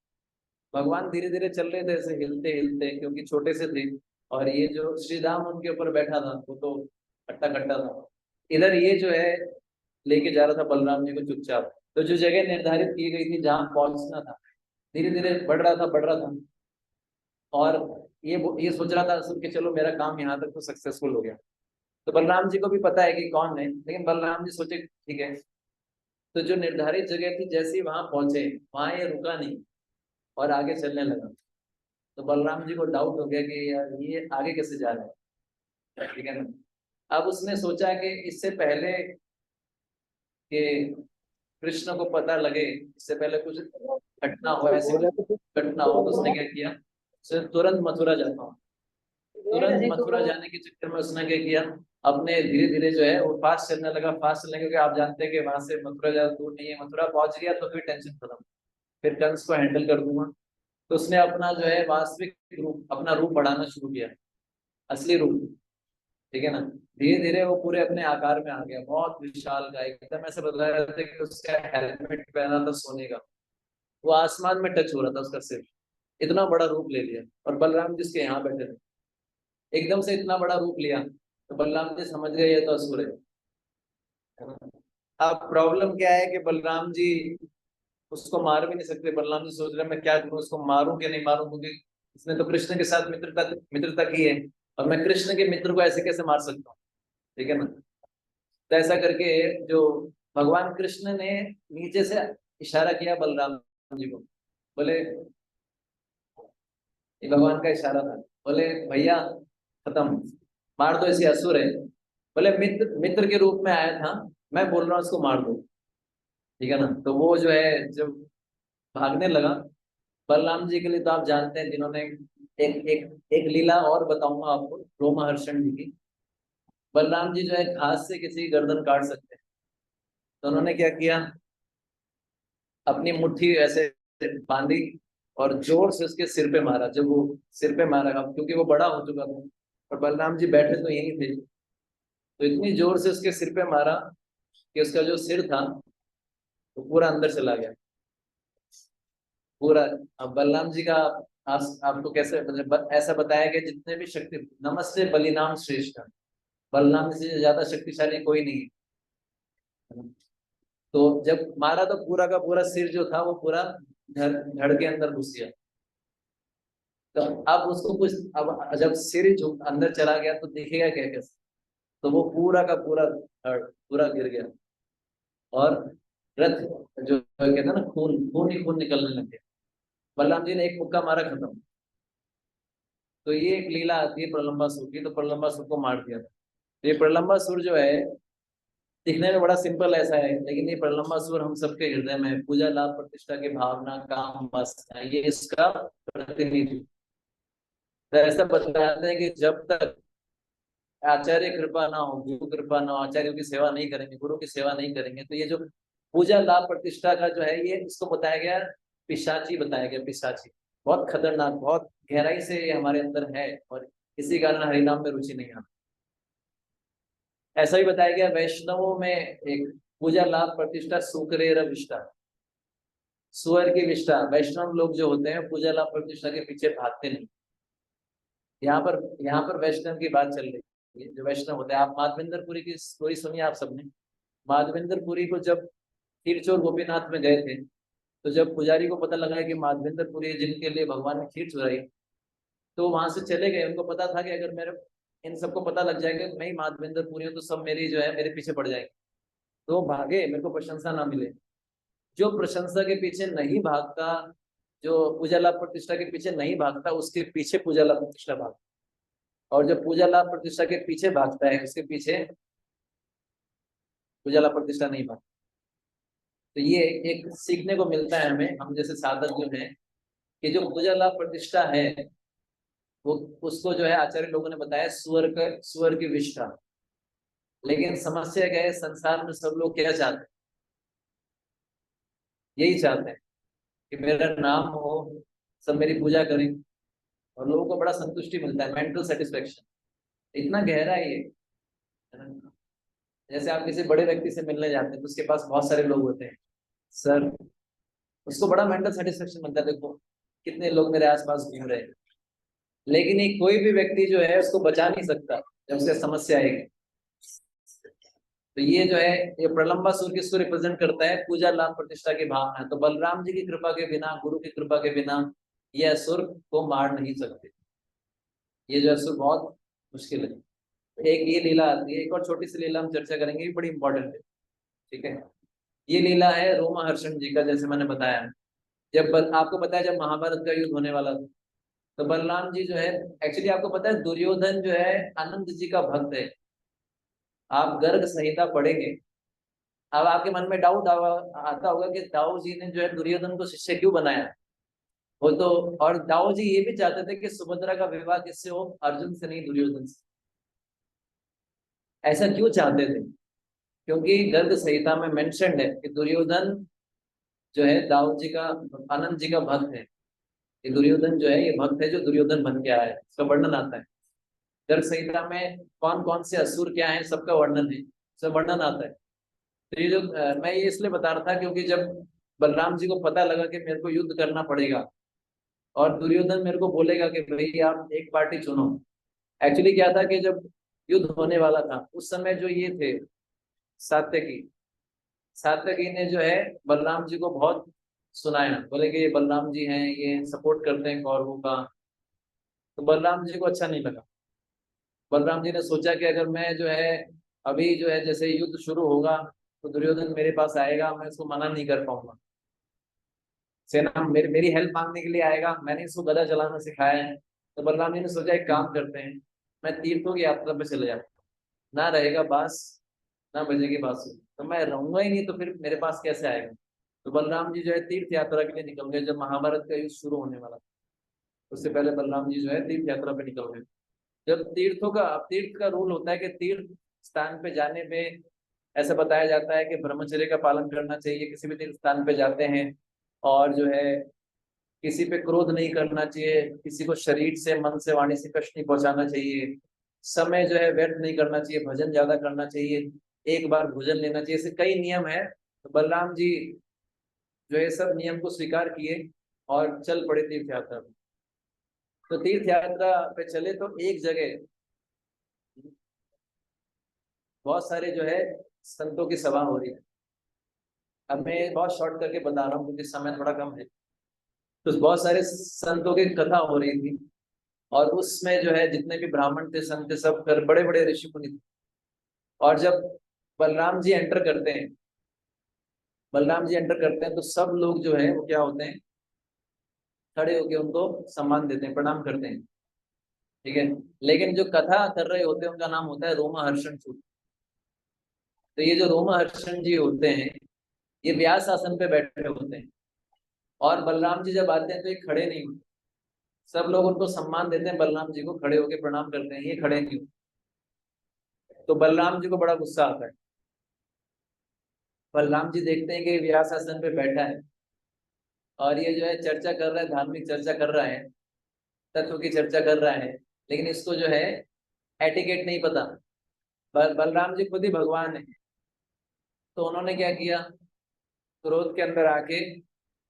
भगवान धीरे धीरे चल रहे थे ऐसे हिलते हिलते, क्योंकि छोटे से थे। और ये जो श्री राम उनके ऊपर बैठा था वो तो हट्टा कट्टा था। इधर ये जो है लेके जा रहा था बलराम जी को चुपचाप। तो जो जगह निर्धारित की गई थी जहां पहुंचना था, धीरे धीरे बढ़ रहा था। और ये सोच रहा था असुर कि चलो मेरा काम यहाँ तक तो सक्सेसफुल हो गया। तो बलराम जी को भी पता है कि कौन है, लेकिन बलराम जी सोचे ठीक है। तो जो निर्धारित जगह थी जैसे ही वहां पहुंचे, वहां ये रुका नहीं और आगे चलने लगा। तो बलराम जी को डाउट हो गया कि यार ये आगे कैसे जा रहा है, ठीक है ना। अब उसने सोचा कि इससे पहले कि कृष्ण को पता लगे, इससे पहले कुछ घटना हो, ऐसी घटना हो, तो उसने क्या किया, उसने तुरंत मथुरा जाता हूँ। तुरंत मथुरा जाने के चक्कर में उसने क्या किया, अपने धीरे धीरे जो है वो फास्ट चलने लगा। फास्ट चलने क्योंकि आप जानते हैं कि वहां से मथुरा ज्यादा दूर नहीं है, मथुरा पहुंच गया तो फिर टेंशन खत्म, फिर कंस को हैंडल कर दूंगा। तो उसने अपना जो है वास्तविक रूप, अपना रूप बढ़ाना शुरू किया, असली रूप, ठीक है ना। धीरे धीरे वो पूरे अपने आकार में आ गया, बहुत विशाल का, एकदम ऐसा बता रहे थे कि उसका हेलमेट पहना था सोने का, वो आसमान में टच हो रहा था उसका सिर, इतना बड़ा रूप ले लिया। और बलराम जिसके यहाँ बैठे थे, एकदम से इतना बड़ा रूप लिया, तो बलराम जी समझ गए ये तो असुर है ना। अब प्रॉब्लम क्या है कि बलराम जी उसको मार भी नहीं सकते। बलराम जी सोच रहे मैं क्या करूं, उसको मारूं कि नहीं मारूं, क्योंकि इसने तो कृष्ण के साथ मित्रता की है, और मैं कृष्ण के मित्र को ऐसे कैसे मार सकता हूँ, ठीक है ना। तो ऐसा करके जो भगवान कृष्ण ने नीचे से इशारा किया बलराम जी को, बोले, ये भगवान का इशारा था, बोले भैया खत्म, मार दो, इसे असुर है। बोले मित्र मित्र के रूप में आया था, मैं बोल रहा हूँ उसको मार दो, ठीक है ना। तो वो जो है जब भागने लगा, बलराम जी के लिए तो आप जानते हैं, जिन्होंने एक एक एक लीला और बताऊंगा आपको रोमहर्षण जी की। बलराम जी जो है घास से किसी की गर्दन काट सकते हैं, तो उन्होंने क्या किया, अपनी मुट्ठी ऐसे बांधी और जोर से उसके सिर पे मारा। जब वो सिर पे मारा, अब क्योंकि वो बड़ा हो चुका था और बलराम जी बैठे तो यहीं थे, तो इतनी जोर से उसके सिर पे मारा कि उसका जो सिर था वो पूरा अंदर चला गया, पूरा। अब बलराम जी का आपको कैसे मतलब ऐसा बताया गया, जितने भी शक्ति, नमस्ते बलिनाम श्रेष्ठ, बलराम जी से ज्यादा शक्तिशाली कोई नहीं है। तो जब मारा तो पूरा का पूरा सिर जो था वो पूरा धड़ धड़ के अंदर घुस गया। तो अब उसको कुछ, अब जब सिर जो अंदर चला गया तो दिखेगा क्या कैसे, तो वो पूरा का पूरा धड़ पूरा गिर गया। और रथ जो कहते हैं ना, खून खून ही खून निकलने लग गया। बलराम जी ने एक मुक्का मारा, खत्म। तो ये एक लीला आती है प्रलंबासुर की, तो प्रलंबासुर को मार दिया था। तो ये प्रलंबासुर जो है दिखने में बड़ा सिंपल ऐसा है, लेकिन ये प्रलंबासुर हम सबके हृदय में है। पूजा लाभ प्रतिष्ठा की भावना, काम वासना, ये इसका प्रतिनिधि। तो ऐसा बताते हैं कि जब तक आचार्य कृपा ना हो, गुरु कृपा ना हो, आचार्यों की सेवा नहीं करेंगे, गुरु की सेवा नहीं करेंगे, तो ये जो पूजा लाभ प्रतिष्ठा का जो है, ये इसको बताया गया पिशाची, बताया गया पिशाची, बहुत खतरनाक, बहुत गहराई से ये हमारे अंदर है, और इसी कारण हरिनाम में रुचि नहीं आती। ऐसा भी बताया गया वैष्णवों में एक पूजा लाभ प्रतिष्ठा सुकरेर विष्टा, सुअर की विष्ठा। वैष्णव लोग जो होते हैं पूजा लाभ प्रतिष्ठा के पीछे भागते नहीं। यहाँ पर वैष्णव की बात चल रही है, जो वैष्णव होते हैं। आप माधवेंद्रपुरी की स्टोरी सुनिए आप सबने। माधवेंद्रपुरी को जब खीरचोर गोपीनाथ में गए थे, तो जब पुजारी को पता लगा कि माधवेंद्रपुरी जिनके लिए भगवान ने खीर चुराई, तो वहां से चले गए। उनको पता था कि अगर मेरे इन सबको पता लग जाएगा कि मैं ही माधवेंद्रपुरी हूँ, तो सब मेरी जो है मेरे पीछे पड़ जाएंगे। तो वो भागे, मेरे को प्रशंसा ना मिले। जो प्रशंसा के पीछे नहीं भागता, जो पूजा लाभ प्रतिष्ठा के पीछे नहीं भागता, उसके पीछे पूजा लाभ प्रतिष्ठा भागता। और जो पूजा लाभ प्रतिष्ठा के पीछे भागता है, उसके पीछे पूजा लाभ प्रतिष्ठा नहीं भागता। तो ये एक सीखने को मिलता है हमें, हम जैसे साधक जो हैं, कि जो पूजा लाभ प्रतिष्ठा है, वो उसको जो है आचार्य लोगों ने बताया सुअर की विष्ठा। लेकिन समस्या क्या है, संसार में सब लोग क्या चाहते हैं, यही चाहते हैं कि मेरा नाम हो, सब मेरी पूजा करें, और लोगों को बड़ा संतुष्टि मिलता है, मेंटल सेटिस्फेक्शन। इतना गहरा है ये, है ना? जैसे आप किसी बड़े व्यक्ति से मिलने जाते हैं तो उसके पास बहुत सारे लोग होते हैं, सर, उसको बड़ा मेंटल सेटिस्फेक्शन मिलता है, देखो कितने लोग मेरे आसपास घूम रहे हैं। लेकिन ये कोई भी व्यक्ति जो है उसको बचा नहीं सकता जब उससे समस्या आएगी। तो ये जो है, ये प्रलंबासुर किसको रिप्रेजेंट करता है, पूजा लाभ प्रतिष्ठा की भावना। तो बलराम जी की कृपा के बिना, गुरु की कृपा के बिना ये असुर को मार नहीं सकते। ये जो असुर बहुत मुश्किल है। एक ये लीला आती है, एक और छोटी सी लीला हम चर्चा करेंगे, ये बड़ी इंपॉर्टेंट है, ठीक है। ये लीला है रोमहर्षण जी का, जैसे मैंने बताया। आपको पता है जब महाभारत का युद्ध होने वाला था, तो बलराम जी जो है, एक्चुअली आपको पता है दुर्योधन जो है आनंद जी का भक्त है। आप गर्ग संहिता पढ़ेंगे, अब आपके मन में डाउट आता होगा कि दाऊ जी ने जो है दुर्योधन को शिष्य क्यों बनाया। वो तो, और दाऊ जी ये भी चाहते थे कि सुभद्रा का विवाह किससे हो, अर्जुन से नहीं दुर्योधन से। ऐसा क्यों चाहते थे, क्योंकि गर्ग संहिता में मेंशन्ड है कि दुर्योधन जो है दाऊ जी का, आनंद जी का भक्त है। ये दुर्योधन जो है, ये भक्त है जो दुर्योधन बन के आया है, इसका वर्णन आता है गर्ग संहिता में। कौन कौन से असुर क्या है सबका वर्णन है, सब वर्णन आता है। तो ये जो मैं ये इसलिए बता रहा था क्योंकि जब बलराम जी को पता लगा कि मेरे को युद्ध करना पड़ेगा और दुर्योधन मेरे को बोलेगा कि भाई आप एक पार्टी चुनो। एक्चुअली क्या था कि जब युद्ध होने वाला था उस समय जो ये थे सात्यकी, सात्यकी ने जो है बलराम जी को बहुत सुनाया, बोले कि ये बलराम जी हैं, ये सपोर्ट करते हैं कौरवों का। तो बलराम जी को अच्छा नहीं लगा। बलराम जी ने सोचा कि अगर मैं जो है अभी जो है जैसे युद्ध शुरू होगा तो दुर्योधन मेरे पास आएगा, मैं इसको मना नहीं कर पाऊंगा। सेना मेरी हेल्प मांगने के लिए आएगा, मैंने इसको गदा चलाना सिखाया है। तो बलराम जी ने सोचा एक काम करते हैं, मैं तीर्थों की यात्रा पे चले जाता हूँ। ना रहेगा बांस, ना बजेगी बांसुरी, तो मैं रहूंगा ही नहीं, तो फिर मेरे पास कैसे आएगा। तो बलराम जी जो है तीर्थ यात्रा के लिए निकल गए जब महाभारत का युद्ध शुरू होने वाला था। उससे पहले बलराम जी जो है तीर्थ यात्रा पे निकल गए। जब तीर्थों का, अब तीर्थ का रूल होता है कि तीर्थ स्थान पे जाने पे ऐसा बताया जाता है कि ब्रह्मचर्य का पालन करना चाहिए, किसी भी तीर्थ स्थान पे जाते हैं। और जो है किसी पे क्रोध नहीं करना चाहिए, किसी को शरीर से, मन से, वाणी से कष्ट नहीं पहुंचाना चाहिए। समय जो है व्यर्थ नहीं करना चाहिए, भजन ज्यादा करना चाहिए, एक बार भोजन लेना चाहिए, ऐसे कई नियम है। तो बलराम जी जो है सब नियम को स्वीकार किए और चल पड़े तीर्थ यात्रा पे। तो तीर्थ यात्रा पे चले तो एक जगह बहुत सारे जो है संतों की सभा हो रही है। अब मैं बहुत शॉर्ट करके बता रहा हूँ क्योंकि समय थोड़ा कम है। तो बहुत सारे संतों की कथा हो रही थी, और उसमें जो है जितने भी ब्राह्मण थे, संत थे, सब बड़े बड़े ऋषि मुनि थे। और जब बलराम जी एंटर करते हैं, बलराम जी एंटर करते हैं तो सब लोग जो है वो क्या होते हैं, खड़े होकर उनको सम्मान देते हैं, प्रणाम करते हैं, ठीक है। लेकिन जो कथा कर रहे होते हैं उनका नाम होता है रोमहर्षण सूत। तो ये जो रोमहर्षण जी होते हैं, ये व्यास आसन पे बैठे होते हैं। और बलराम जी जब आते हैं तो ये खड़े नहीं होते, सब लोग उनको सम्मान देते हैं, बलराम जी को खड़े होकर प्रणाम करते हैं, ये खड़े नहीं होते। तो बलराम जी को बड़ा गुस्सा आता है। बलराम जी देखते हैं कि व्यास आसन पे बैठा है और ये जो है चर्चा कर रहा है, धार्मिक चर्चा कर रहा है, तत्व की चर्चा कर रहा है, लेकिन इसको जो है एटिकेट नहीं पता। बलराम जी खुद ही भगवान है। तो उन्होंने क्या किया, क्रोध के अंदर आके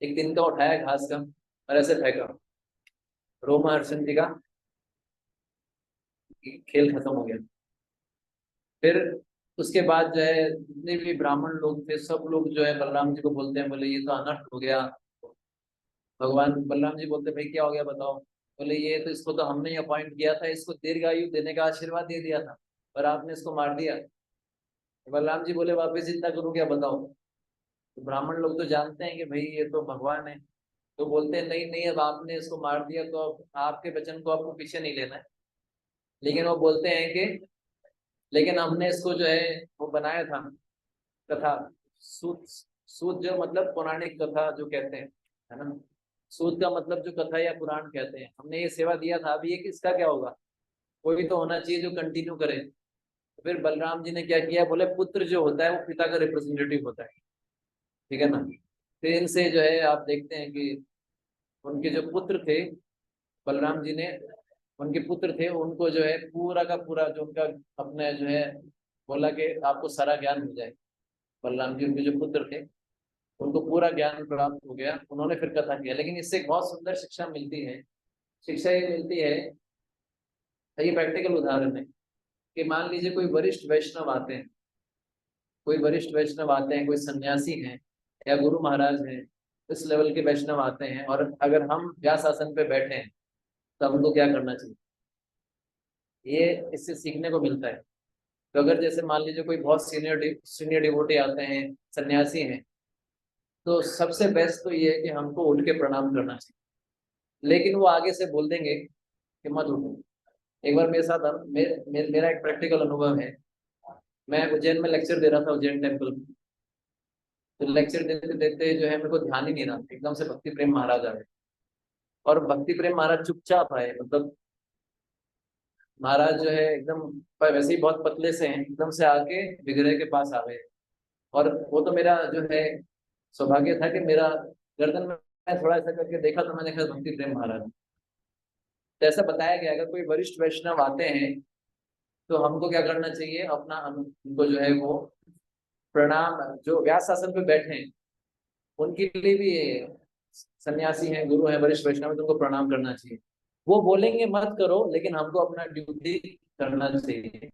एक दिन का उठाया घास का और ऐसे फेंका। रोमहर्षण जी का खेल खत्म हो गया। फिर उसके बाद जो है जितने भी ब्राह्मण लोग थे सब लोग जो है बलराम जी को बोलते हैं, बोले ये तो अनर्थ हो गया। भगवान बलराम जी बोलते भाई क्या हो गया बताओ। बोले ये तो, इसको तो हमने ही अपॉइंट किया था, इसको दीर्घायु देने का आशीर्वाद दे दिया था, पर आपने इसको मार दिया। बलराम जी बोले वापस जिंदा करूँ क्या बताओ। तो ब्राह्मण लोग तो जानते हैं कि भाई ये तो भगवान है। तो बोलते हैं नहीं नहीं, अब आपने इसको मार दिया तो अब आपके वचन को आपको पीछे नहीं लेना है। लेकिन वो बोलते हैं कि लेकिन हमने इसको जो है वो बनाया था कथा, सूत, सूत जो मतलब पौराणिक कथा जो कहते हैं, है ना। सूत का मतलब जो कथा या पुराण कहते हैं, हमने ये सेवा दिया था, अभी ये किसका क्या होगा, कोई तो होना चाहिए जो कंटिन्यू करे। फिर बलराम जी ने क्या किया, बोले पुत्र जो होता है वो पिता का रिप्रेजेंटेटिव होता है, ठीक है ना। फिर इनसे जो है आप देखते हैं कि उनके जो पुत्र थे, बलराम जी ने, उनके पुत्र थे, उनको जो है पूरा का पूरा जो उनका अपने जो है बोला कि आपको सारा ज्ञान हो जाए। बलराम जी, उनके जो पुत्र थे, उनको पूरा ज्ञान प्राप्त हो गया, उन्होंने फिर कथा किया। लेकिन इससे एक बहुत सुंदर शिक्षा मिलती है। शिक्षा ये मिलती है, ये प्रैक्टिकल उदाहरण है कि मान लीजिए कोई वरिष्ठ वैष्णव आते हैं, कोई वरिष्ठ वैष्णव आते हैं, कोई सन्यासी हैं या गुरु महाराज हैं, इस लेवल के वैष्णव आते हैं, और अगर हम व्यास आसन पे बैठे हैं तो हमको क्या करना चाहिए, ये इससे सीखने को मिलता है। तो अगर जैसे मान लीजिए कोई बहुत सीनियर डिवोटी आते हैं, सन्यासी हैं, तो सबसे बेस्ट तो ये है कि हमको उठ के प्रणाम करना चाहिए। लेकिन वो आगे से बोल देंगे कि मत उठो। एक बार मेरे साथ मेरा एक प्रैक्टिकल अनुभव है। मैं उज्जैन में लेक्चर दे रहा था, उज्जैन टेम्पल में। तो लेक्चर देते देते जो है मेरे को ध्यान ही नहीं रहा, एकदम से भक्ति प्रेम महाराज आ गए। और भक्ति प्रेम महाराज चुपचाप आए, मतलब महाराज जो है एकदम वैसे ही बहुत पतले से हैं, एकदम से आके विग्रह के पास आ गए। और वो तो मेरा जो है सौभाग्य था कि मेरा गर्दन में मैं थोड़ा ऐसा करके देखा तो मैंने कहा भक्ति प्रेम महाराज। तो ऐसा बताया गया अगर कोई वरिष्ठ वैष्णव आते हैं तो हमको क्या करना चाहिए, अपना उनको जो है वो प्रणाम, जो व्यास आसन पे बैठे हैं उनके लिए भी ये सन्यासी हैं, गुरु हैं, वरिष्ठ वैष्णव हैं, तो उनको प्रणाम करना चाहिए। वो बोलेंगे मत करो, लेकिन हमको अपना ड्यूटी करना चाहिए।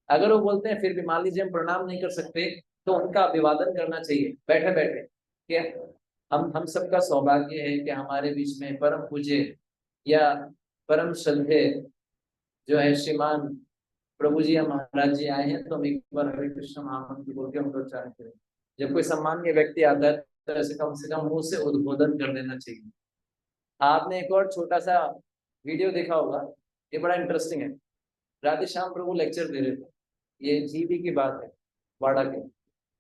अगर वो बोलते हैं फिर भी मान लीजिए हम प्रणाम नहीं कर सकते, तो उनका अभिवादन करना चाहिए बैठे बैठे। क्या हम सबका सौभाग्य है कि हमारे बीच में परम पूज्य या परम श्रद्धेय जो है श्रीमान प्रभु जी या महाराज जी आए हैं, तो हम एक बार हरे कृष्ण महामंत्र बोल के उनको उच्चारण करें। जब कोई सम्मानीय व्यक्ति आता है तो ऐसे कम से कम मुंह से उद्बोधन कर देना चाहिए। आपने एक और छोटा सा वीडियो देखा होगा, ये बड़ा इंटरेस्टिंग है। राधे श्याम प्रभु लेक्चर दे रहे थे, ये जीबी की बात है, वाड़ा के।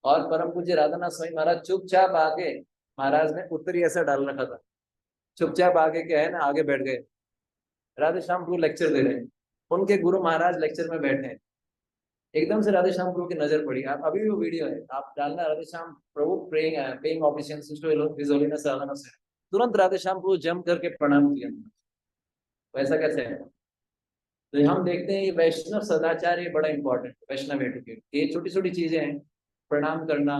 और परम पूज्य राधानाथ स्वामी महाराज चुपचाप आके, महाराज ने उत्तरी ऐसा डाल रखा था, चुपचाप आगे क्या है ना, आगे बैठ गए। राधे श्याम प्रभु लेक्चर दे रहे हैं, उनके गुरु महाराज लेक्चर में बैठे हैं। एकदम से राधे श्याम प्रभु की नजर पड़ी, आप अभी भी वो वीडियो है, आप डालना Radhe Shyam Prabhu praying paying officials to his holiness Radhanath से, तुरंत राधे श्याम प्रभु जम करके प्रणाम किया। वैसा कैसे है। तो हम देखते हैं ये वैष्णव सदाचार, ये बड़ा इंपॉर्टेंट, वैष्णव एटिकेट, ये छोटी छोटी चीजें हैं। प्रणाम करना,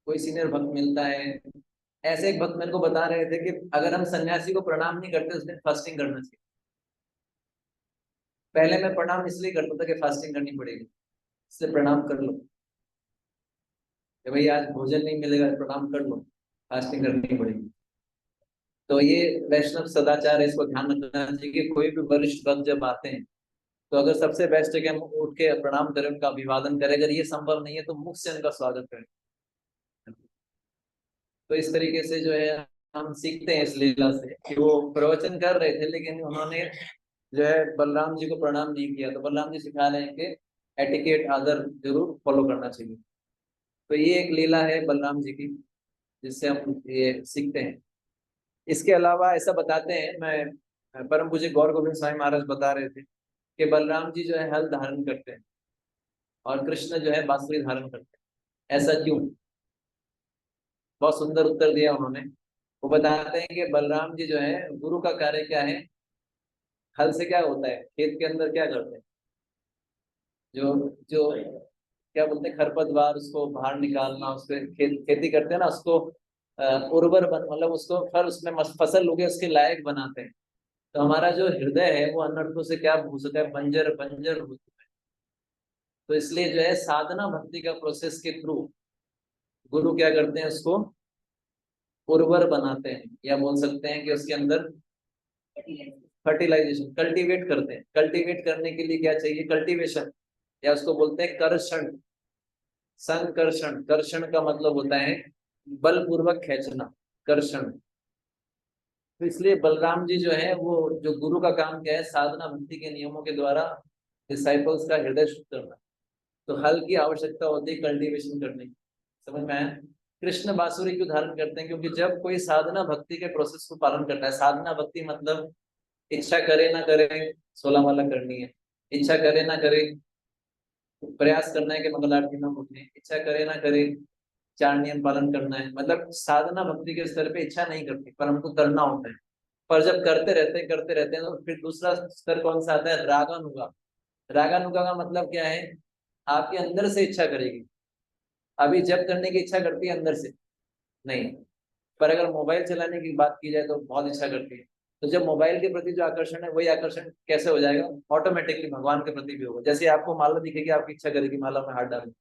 कोई सीनियर भक्त मिलता है, ऐसे एक भक्त मेरे को बता रहे थे कि अगर हम सन्यासी को प्रणाम नहीं करते उस दिन फास्टिंग करना चाहिए। पहले मैं प्रणाम इसलिए करता था कि फास्टिंग करनी पड़ेगी, इसलिए प्रणाम कर लो कि भाई आज भोजन नहीं मिलेगा, प्रणाम कर लो, फास्टिंग करनी पड़ेगी। तो ये वैष्णव सदाचार है, इसको ध्यान रखना चाहिए कि कोई भी वरिष्ठ भक्त जब आते हैं तो अगर सबसे बेस्ट है कि हम उठ के प्रणाम करें, उनका अभिवादन करें। अगर ये संभव नहीं है तो मुख से उनका स्वागत करें। तो इस तरीके से जो है हम सीखते हैं इस लीला से कि वो प्रवचन कर रहे थे लेकिन उन्होंने जो है बलराम जी को प्रणाम नहीं किया, तो बलराम जी सिखा रहे हैं कि एटिकेट, आदर जरूर फॉलो करना चाहिए। तो ये एक लीला है बलराम जी की जिससे हम ये सीखते हैं। इसके अलावा ऐसा बताते हैं, मैं परम पूज्य गौर गोविंद स्वामी महाराज बता रहे थे कि बलराम जी जो है हल धारण करते हैं और कृष्ण जो है बांसुरी धारण करते हैं। ऐसा क्यों? बहुत सुंदर उत्तर दिया उन्होंने। वो बताते हैं कि बलराम जी जो है, गुरु का कार्य क्या है, हल से क्या होता है, खेत के अंदर क्या करते हैं, जो जो क्या बोलते हैं, खरपतवार, उसको बाहर निकालना, उसके खेती करते हैं ना, उसको उर्वर मतलब उसको फिर उसमें फसल उगे उसके लायक बनाते हैं। तो हमारा जो हृदय है वो अनर्थों से क्या भूषित है, बंजर बंजर हो चुका है। तो इसलिए जो है साधना भक्ति का प्रोसेस के थ्रू गुरु क्या करते हैं, उसको उर्वर बनाते हैं, या बोल सकते हैं कि उसके अंदर फर्टिलाइजेशन, कल्टीवेट करते हैं। कल्टीवेट करने के लिए क्या चाहिए, कल्टीवेशन, या उसको बोलते हैं कर्षण, संकर्षण। कर्षण का मतलब होता है बलपूर्वक खींचना, कर्षण। तो इसलिए बलराम जी जो है वो, जो गुरु का काम क्या है, साधना भक्ति के नियमों के द्वारा डिसाइपल्स का हृदय शुद्ध करना। तो हल की आवश्यकता होती है कल्टीवेशन करने की। समझ में आया? कृष्ण बांसुरी क्यों धारण करते हैं? क्योंकि जब कोई साधना भक्ति के प्रोसेस को पालन करता है, साधना भक्ति मतलब इच्छा करे ना करे 16 माला करनी है, इच्छा करे ना करे, प्रयास करना है कि मंगल आरती में उठे, इच्छा करे ना करे, 4 नियम पालन करना है। मतलब साधना भक्ति के स्तर पे इच्छा नहीं करती, पर हमको करना होता है। पर जब करते रहते हैं तो फिर दूसरा स्तर कौन सा आता है? रागानुगा। रागानुगा का मतलब क्या है? आपके अंदर से इच्छा करेगी। अभी जब करने की इच्छा करती है अंदर से नहीं, पर अगर मोबाइल चलाने की बात की जाए तो बहुत इच्छा करती है। तो जब मोबाइल के प्रति जो आकर्षण है, वही आकर्षण कैसे हो जाएगा? ऑटोमेटिकली भगवान के प्रति भी होगा। जैसे आपको माला दिखेगी, आपकी इच्छा करेगी माला में हाथ डालने,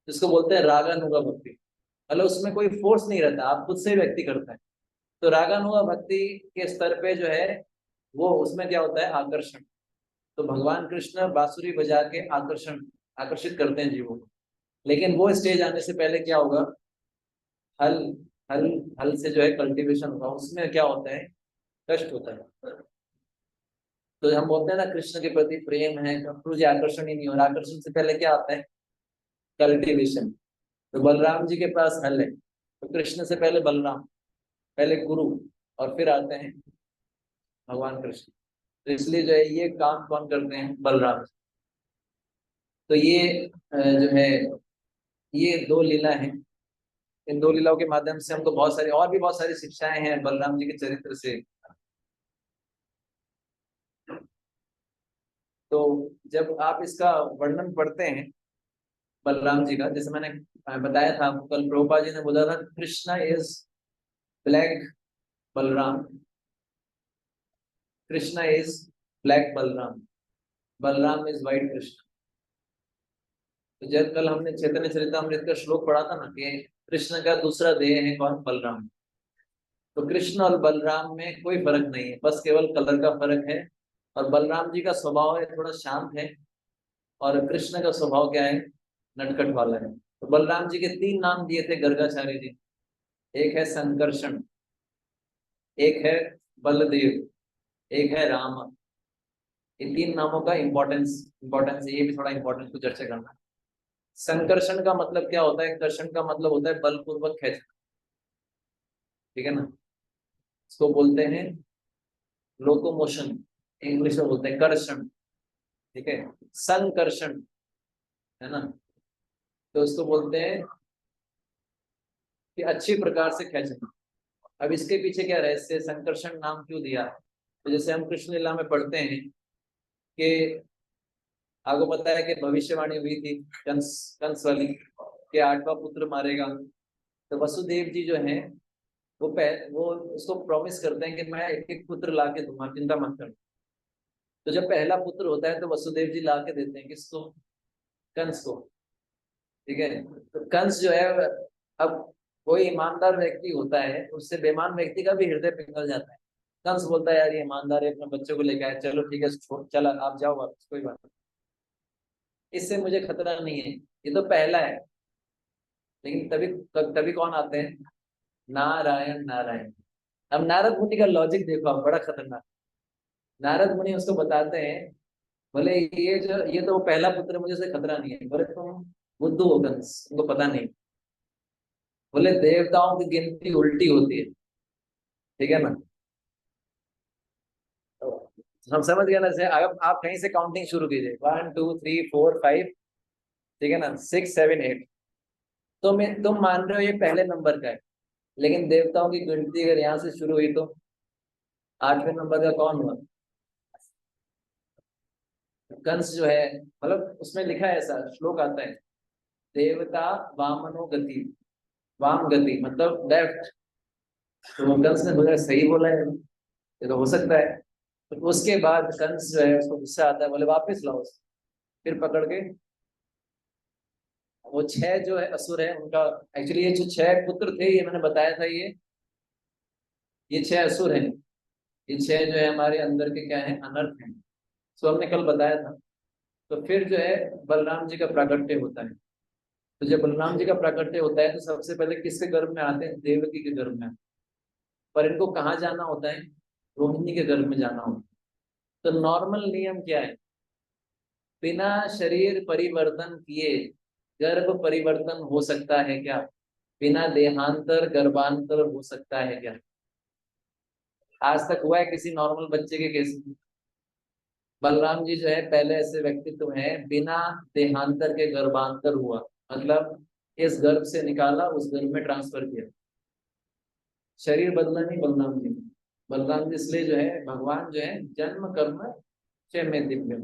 जिसको बोलते हैं रागानुगा भक्ति। मतलब उसमें कोई फोर्स नहीं रहता, आप खुद से ही व्यक्ति करता है। तो रागानुगा भक्ति के स्तर पे जो है वो, उसमें क्या होता है? आकर्षण। तो भगवान कृष्ण बांसुरी बजा के आकर्षित करते हैं जीवों को। लेकिन वो स्टेज आने से पहले क्या होगा? हल हल हल से जो है कल्टीवेशन होगा, उसमें क्या होता है? कष्ट होता है। तो हम बोलते हैं ना कृष्ण के प्रति प्रेम है, तो मुझे आकर्षण ही नहीं हो रहा। आकर्षण से पहले क्या आता है? कल्टीवेशन। तो बलराम जी के पास हल है, तो कृष्ण से पहले बलराम, पहले गुरु, और फिर आते हैं भगवान कृष्ण। तो इसलिए जो है ये काम कौन करते हैं? बलराम। तो ये जो है ये 2 लीला हैं। इन 2 लीलाओं के माध्यम से हमको बहुत सारी और भी बहुत सारी शिक्षाएं हैं बलराम जी के चरित्र से। तो जब आप इसका वर्णन पढ़ते हैं बलराम जी का, जैसे मैंने बताया था आपको कल, प्रभुपाद जी ने बोला था Krishna is black Balram, Krishna is black Balram, Balram is white Krishna. तो जब कल हमने चैतन्य चरितामृत का श्लोक पढ़ा था ना कि कृष्ण का दूसरा देह है कौन? बलराम। तो कृष्ण और बलराम में कोई फर्क नहीं है, बस केवल कलर का फर्क है। और बलराम जी का स्वभाव है थोड़ा शांत है, और कृष्ण का स्वभाव क्या है? नटखट वाला है। तो बलराम जी के 3 नाम दिए थे गर्गाचार्य जी। एक है संकर्षण, एक है बलदेव, एक है राम। ये 3 नामों का इंपॉर्टेंस है, ये भी थोड़ा इंपॉर्टेंस को चर्चा करना। संकर्षण का मतलब क्या होता है? कर्षण का मतलब होता है बलपूर्वक खेचना, ठीक है ना? इसको बोलते हैं लोकोमोशन, इंग्लिश में बोलते हैं कर्षण, ठीक है। संकर्षण है ना, तो इसको बोलते हैं कि अच्छी प्रकार से खेचना। अब इसके पीछे क्या रहस्य है? संकर्षण नाम क्यों दिया? तो जैसे हम कृष्ण लीला में पढ़ते हैं कि आपको पता है कि भविष्यवाणी हुई थी कंस कंस वाली कि 8वां पुत्र मारेगा। तो वसुदेव जी जो हैं वो उसको प्रॉमिस करते हैं कि मैं एक एक पुत्र ला के दूंगा, चिंता मत कर। तो जब पहला पुत्र होता है तो वसुदेव जी ला के देते हैं किसको? कंस को, ठीक है। तो कंस जो है, अब कोई ईमानदार व्यक्ति होता है, उससे बेईमान व्यक्ति का भी हृदय पिघल जाता है। कंस बोलता है यार ये ईमानदार है, अपने बच्चे को लेकर आए, चलो ठीक है चला आप जाओ वापस, कोई बात नहीं, इससे मुझे खतरा नहीं है। ये तो पहला है। लेकिन तभी तभी कौन आते हैं? नारायण नारायण। अब नारद मुनि का लॉजिक देखो आप, बड़ा खतरनाक। नारद मुनि उसको बताते हैं, बोले ये तो वो पहला पुत्र है, मुझे से खतरा नहीं है। बोले तुम बुद्धू हो कंस, तुमको पता नहीं। बोले देवताओं की गिनती उल्टी होती है, ठीक है ना? तो हम समझ गए ना। जैसे अगर आप कहीं से काउंटिंग शुरू कीजिए, 1 2 3 4 5, ठीक है ना, 6 7 8, तो मैं तुम मान रहे हो ये पहले नंबर का है, लेकिन देवताओं की गिनती अगर यहाँ से शुरू हुई तो 8वें नंबर का कौन हुआ? कंस जो है। मतलब उसमें लिखा है, ऐसा श्लोक आता है, देवता वामनो गति, वाम गति मतलब लेफ्ट। तो कंस ने बोला सही बोला है, ये तो हो सकता है। तो उसके बाद कंस जो है उसको गुस्सा आता है, बोले वापस लाओ उसको। फिर पकड़ के वो 6 जो है असुर है उनका, एक्चुअली ये जो 6 पुत्र थे ये मैंने बताया था, ये 6 असुर हैं। ये 6 जो है हमारे अंदर के क्या है? अनर्थ हैं। सो हमने कल बताया था। तो फिर जो है बलराम जी का प्राकट्य होता है। तो जब बलराम जी का प्राकट्य होता है तो सबसे पहले किसके गर्भ में आते हैं? देवकी के गर्भ में। पर इनको कहाँ जाना होता है? रोहिणी के गर्भ में जाना होता है। तो नॉर्मल नियम क्या है? बिना शरीर परिवर्तन किए गर्भ परिवर्तन हो सकता है क्या? बिना देहांतर गर्भांतर हो सकता है क्या? आज तक हुआ है किसी नॉर्मल बच्चे के केस में? बलराम जी जो है पहले ऐसे व्यक्तित्व हैं बिना देहांतर के गर्भांतर हुआ, मतलब इस गर्भ से निकाला उस गर्भ में ट्रांसफर किया, शरीर बदला नहीं बलराम जी ने। बलराम जी इसलिए जो है भगवान जो है जन्म कर्म क्षय में दिव्य,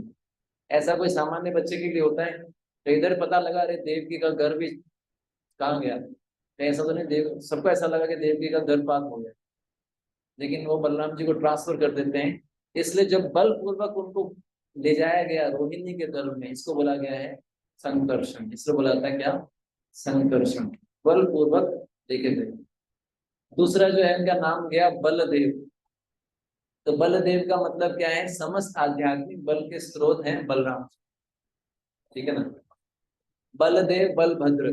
ऐसा कोई सामान्य बच्चे के लिए होता है तो इधर पता लगा अरे देवकी का गर्भ ही कहाँ गया, तो ऐसा तो नहीं, देव सबको ऐसा लगा कि देवकी का गर्भपात हो गया, लेकिन वो बलराम जी को ट्रांसफर कर देते हैं। इसलिए जब बलपूर्वक उनको ले जाया गया रोहिणी के गर्भ में, इसको बोला गया है संकर्षण, इसलिए बोला जाता है क्या, संकर्षण, बलपूर्वक लेके गए। दूसरा जो है इनका नाम गया बलदेव। तो बलदेव का मतलब क्या है, समस्त आध्यात्मिक बल के स्रोत हैं बलराम, ठीक है ना। बलदेव बलभद्र।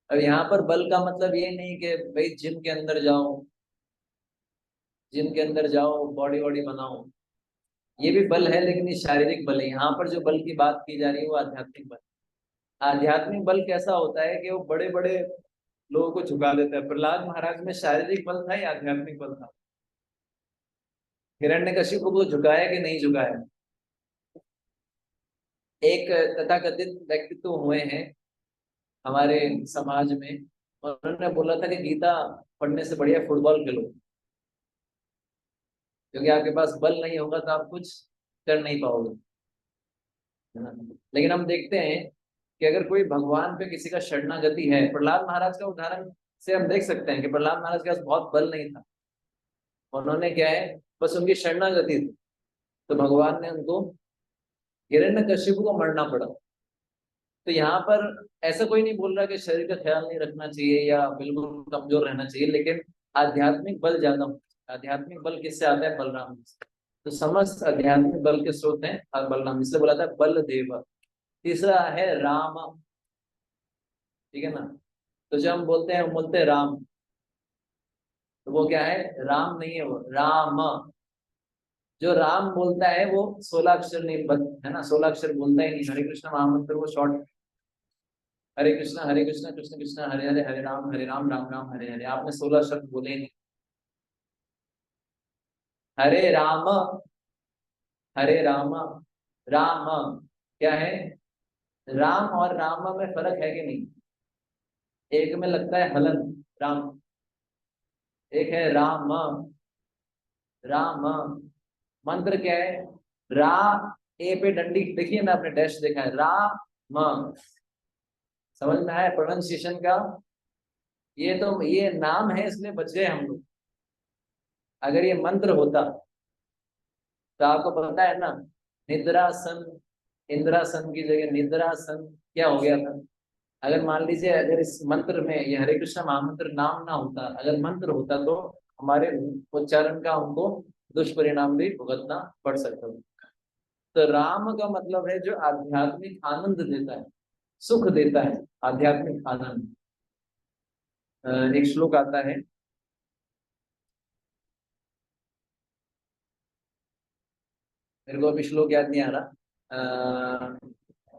अब यहाँ पर बल का मतलब ये नहीं कि भाई जिम के अंदर जाओ, जिम के अंदर जाओ बॉडी वॉडी बनाओ, ये भी बल है लेकिन ये शारीरिक बल है। यहाँ पर जो बल की बात की जा रही है वो आध्यात्मिक बल। आध्यात्मिक बल कैसा होता है कि वो बड़े बड़े लोगों को झुका देता है। प्रहलाद महाराज में शारीरिक बल था या आध्यात्मिक बल था? हिरण्यकशिपु को झुकाया कि नहीं झुकाया? एक तथाकथित व्यक्तित्व हुए हैं हमारे समाज में, उन्होंने बोला था कि गीता पढ़ने से बढ़िया फुटबॉल खेलो, क्योंकि आपके पास बल नहीं होगा तो आप कुछ कर नहीं पाओगे, है ना। लेकिन हम देखते हैं कि अगर कोई भगवान पे किसी का शरणागति है, प्रहलाद महाराज का उदाहरण से हम देख सकते हैं कि प्रहलाद महाराज के पास बहुत बल नहीं था, उन्होंने क्या है बस उनकी शरणागति थी, तो भगवान ने उनको हिरण्यकशिपु को मरना पड़ा। तो यहाँ पर ऐसा कोई नहीं बोल रहा कि शरीर का ख्याल नहीं रखना चाहिए या बिल्कुल कमजोर रहना चाहिए, लेकिन आध्यात्मिक बल ज्यादा होता है। आध्यात्मिक बल किससे आता है, बलराम से। तो समस्त आध्यात्मिक बल के स्रोत हैं और बलराम, इसलिए बोला था बल देव। तीसरा है राम, ठीक है ना। तो जब हम बोलते हैं, हम बोलते हैं राम, तो वो क्या है, राम नहीं है, वो राम। जो राम बोलता है वो 16 अक्षर नहीं है ना, 16 अक्षर बोलता ही नहीं। हरे कृष्ण महामंत्र वो शॉर्ट, हरे कृष्ण कृष्ण कृष्ण हरे हरे, हरे राम राम राम हरे हरे, आपने 16 शब्द बोले नहीं। हरे राम, हरे राम, राम क्या है, राम और राम में फर्क है कि नहीं? एक में लगता है हलन, राम, एक है राम, राम। मंत्र क्या है, रा, ए पे डंडी देखिए ना, आपने डैश देखा है, रा म, समझ में आया प्रोनाउंसिएशन का। ये तो ये नाम है इसलिए बच गए हम लोग, अगर ये मंत्र होता तो आपको पता है ना, निद्रासन, इंद्रासन की जगह निद्रासन क्या हो गया था। अगर मान लीजिए अगर इस मंत्र में ये हरे कृष्ण महामंत्र नाम ना होता, अगर मंत्र होता, तो हमारे उच्चारण का हमको दुष्परिणाम भी भुगतना पड़ सकता था। तो राम का मतलब है जो आध्यात्मिक आनंद देता है, सुख देता है, आध्यात्मिक आनंद। एक श्लोक आता है, मेरे को अभी श्लोक याद नहीं आ रहा।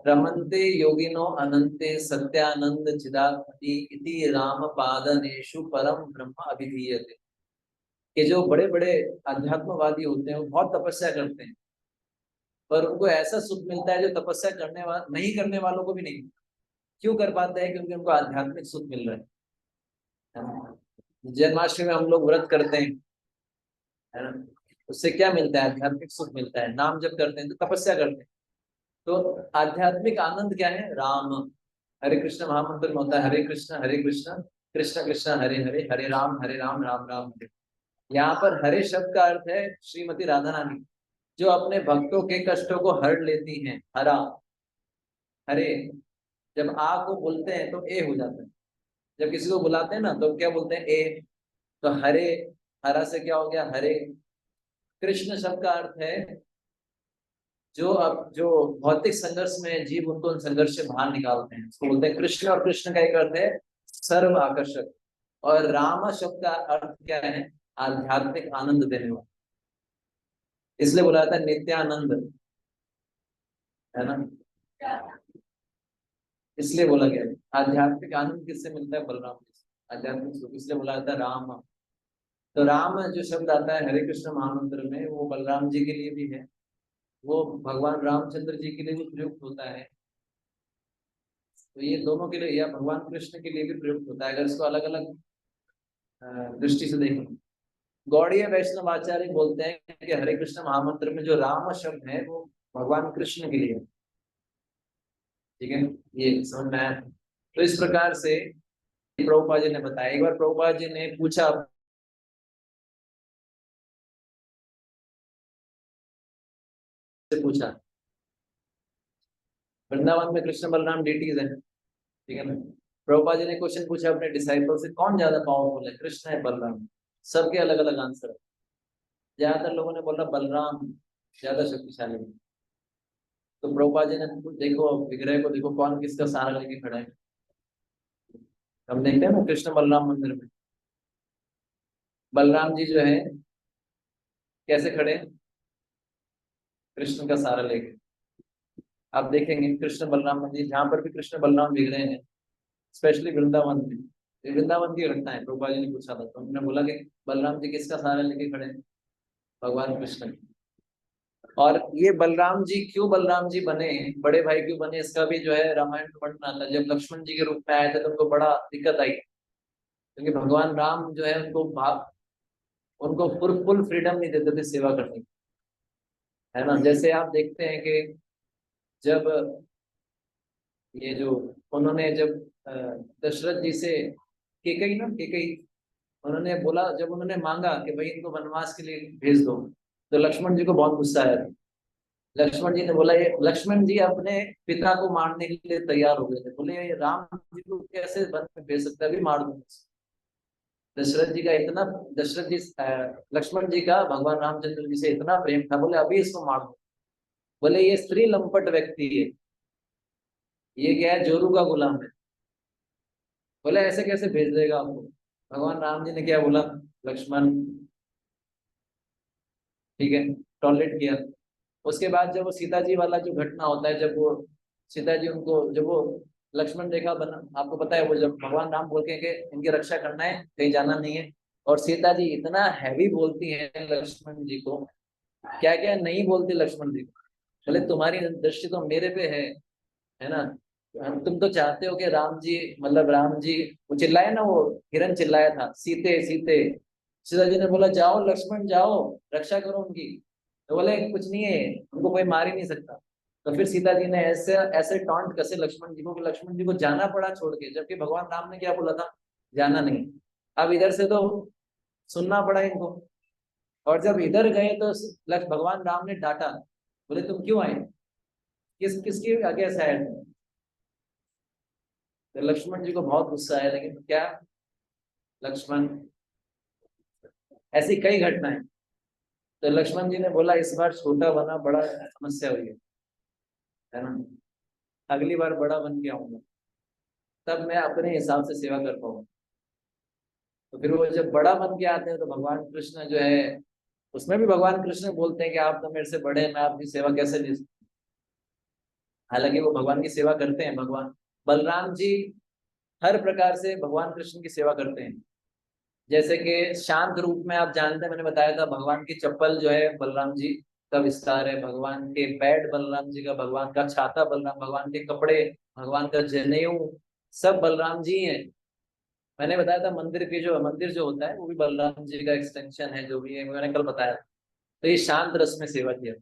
रमन्ते योगिनो अनंते सत्यानंद चिदात्मति इति राम पादनेषु परम ब्रह्म अभिधीयते। कि जो बड़े बड़े अध्यात्मवादी होते हैं वो बहुत तपस्या करते हैं, पर उनको ऐसा सुख मिलता है जो तपस्या करने वाले नहीं करने वालों को भी नहीं मिलता। क्यों कर पाते हैं? क्योंकि उनको आध्यात्मिक सुख मिल रहा है। जन्माष्टमी में हम लोग व्रत करते हैं, है ना, उससे क्या मिलता है, आध्यात्मिक सुख मिलता है। नाम जब करते हैं तो तपस्या करते हैं, तो आध्यात्मिक आनंद क्या है, राम। हरे कृष्ण महामंत्र में होता है हरे कृष्ण कृष्ण कृष्ण हरे हरे, हरे राम राम राम हरे। यहाँ पर हरे शब्द का अर्थ है श्रीमती राधा रानी, जो अपने भक्तों के कष्टों को हर लेती हैं। हरा, हरे, जब आ को बोलते हैं तो ए हो जाता है, जब किसी को बुलाते हैं ना तो क्या बोलते हैं, ए। तो हरे, हरा से क्या हो गया, हरे। कृष्ण शब्द का अर्थ है जो अब जो भौतिक संघर्ष में जीव उनको उन संघर्ष से बाहर निकालते हैं, उसको बोलते हैं कृष्ण। और कृष्ण का एक अर्थ है सर्व आकर्षक। और राम शब्द का अर्थ क्या है, आध्यात्मिक आनंद देने वाला, इसलिए बोला जाता है नित्यानंद, है ना। इसलिए बोला गया है आध्यात्मिक आनंद किससे मिलता है, बलराम से। आध्यात्मिक सुख इसलिए बोला जाता है राम। तो राम जो शब्द आता है हरे कृष्ण महामंत्र में वो बलराम जी के लिए भी है वो भगवान रामचंद्र जी के लिए भी प्रयुक्त होता है। तो ये दोनों के लिए या भगवान कृष्ण के लिए भी प्रयुक्त होता है, अगर इसको अलग अलग दृष्टि से देखें। गौड़ीय वैष्णव आचार्य बोलते हैं कि हरे कृष्ण महामंत्र में जो राम शब्द है वो भगवान कृष्ण के लिए है। ठीक है, ये समझ में आया। तो इस प्रकार से प्रभुपाद जी ने बताया। एक बार प्रभुपाद जी ने पूछा, से पूछा, वृंदावन में कृष्ण बलराम डेटीज है, ठीक है ना। प्रभुपाद जी ने क्वेश्चन पूछा अपने डिसाइपल से, कौन ज्यादा पावरफुल है, कृष्ण है बलराम? सबके अलग अलग आंसर है। ज्यादातर लोगों ने बोला बलराम ज्यादा शक्तिशाली है। तो प्रभुपाद जी ने देखो विग्रह को, देखो कौन किसका सहारा लेके खड़ा है। हम देखते हैं ना कृष्ण बलराम मंदिर में बलराम जी जो है कैसे खड़े हैं, कृष्ण का सहारा लेके। आप देखेंगे कृष्ण बलराम मंदिर जहाँ पर भी कृष्ण बलराम विग्रह हैं, स्पेशली वृंदावन में, ये वृंदावन की घटना है। प्रभुपाद जी ने पूछा था तो उन्होंने बोला कि बलराम जी किसका सहारा लेके खड़े हैं, भगवान कृष्ण। और ये बलराम जी क्यों बलराम जी बने, बड़े भाई क्यों बने, इसका भी जो है रामायण में वर्णन आता है। जब लक्ष्मण जी के रूप में आए थे तो उनको बड़ा दिक्कत आई, क्योंकि भगवान राम जो है उनको फुल फ्रीडम नहीं देते थे सेवा करने की, है ना। जैसे आप देखते हैं कि जब ये जो उन्होंने जब दशरथ जी से केकई ना केकई, उन्होंने बोला, जब उन्होंने मांगा कि भाई इनको वनवास के लिए भेज दो, तो लक्ष्मण जी को बहुत गुस्सा आया था। लक्ष्मण जी ने बोला, ये लक्ष्मण जी अपने पिता को मारने के लिए तैयार हो गए थे। बोले ये राम जी को कैसे वन में भेज सकता है, अभी मार दूंगा। दशरथ जी का इतना, दशरथ जी लक्ष्मण जी का भगवान रामचंद्र जी से इतना प्रेम था, बोले अभी इसको मार दो। बोले ये स्त्री लंपट व्यक्ति है, ये क्या है, जोरू का गुलाम है। बोले ऐसे कैसे भेज देगा आपको। भगवान राम जी ने क्या बोला, लक्ष्मण, ठीक है, टॉलरेट किया। उसके बाद जब वो सीता जी वाला जो घटना होता है, जब वो सीता जी उनको, जब वो लक्ष्मण रेखा बना, आपको पता है वो जब भगवान राम बोलते हैं कि इनकी रक्षा करना है, कहीं जाना नहीं है, और सीता जी इतना हैवी बोलती है लक्ष्मण जी को, क्या क्या नहीं बोलती लक्ष्मण जी को। बोले तुम्हारी दृष्टि तो मेरे पे है ना, तुम तो चाहते हो कि राम जी, मतलब राम जी, वो चिल्लाए ना, वो हिरन चिल्लाया था, सीते सीते। सीता जी ने बोला जाओ लक्ष्मण जाओ, रक्षा करो उनकी। तो बोले कुछ नहीं है, उनको कोई मार ही नहीं सकता। तो फिर सीता जी ने ऐसे ऐसे टॉन्ट कसे लक्ष्मण जी को कि लक्ष्मण जी को जाना पड़ा छोड़ के, जबकि भगवान राम ने क्या बोला था, जाना नहीं। अब इधर से तो सुनना पड़ा इनको। और जब इधर गए तो भगवान राम ने डांटा, बोले तुम क्यों आए, किसके आगे से आए थे। तो लक्ष्मण जी को बहुत गुस्सा आया, लेकिन क्या, लक्ष्मण, ऐसी कई घटनाएं। तो लक्ष्मण जी ने बोला इस बार छोटा बना, बड़ा समस्या हुई है ना, अगली बार बड़ा बन के आऊंगा, तब मैं अपने हिसाब से सेवा कर पाऊंगा। तो फिर वो जब बड़ा बन के आते हैं तो भगवान कृष्ण जो है, उसमें भी भगवान कृष्ण बोलते हैं कि आप तो मेरे से बड़े हैं, मैं आपकी सेवा कैसे ले सकता। हालांकि वो भगवान की सेवा करते हैं। भगवान बलराम जी हर प्रकार से भगवान कृष्ण की सेवा करते हैं। जैसे कि शांत रूप में आप जानते हैं, मैंने बताया था भगवान की चप्पल जो है बलराम जी का विस्तार है, भगवान के पैड बलराम जी का, भगवान का छाता बलराम, भगवान के कपड़े, भगवान का जनेऊ, सब बलराम जी हैं। मैंने बताया था मंदिर जो होता है वो भी बलराम जी का एक्सटेंशन है, जो भी है मैंने कल बताया। तो ये शांत रस में सेवा किया।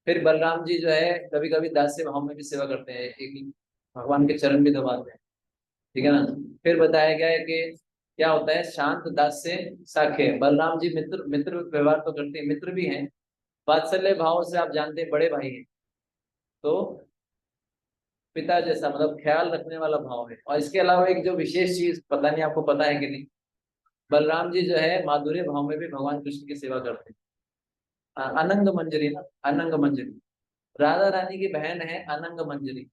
फिर बलराम जी जो है कभी कभी दास्य भाव में भी सेवा करते हैं, एक भगवान के चरण भी दबाते हैं, ठीक है ना। फिर बताया गया है कि क्या होता है, शांत दास से साखे। बलराम जी मित्र मित्र व्यवहार तो करते हैं, मित्र भी हैं। वात्सल्य भाव से आप जानते हैं बड़े भाई हैं, तो पिता जैसा, मतलब ख्याल रखने वाला भाव है। और इसके अलावा एक जो विशेष चीज, पता नहीं आपको पता है कि नहीं, बलराम जी जो है माधुर्य भाव में भी भगवान कृष्ण की सेवा करते हैं। अनंग मंजरी ना, अनंग मंजरी, राधा रानी की बहन है अनंग मंजरी,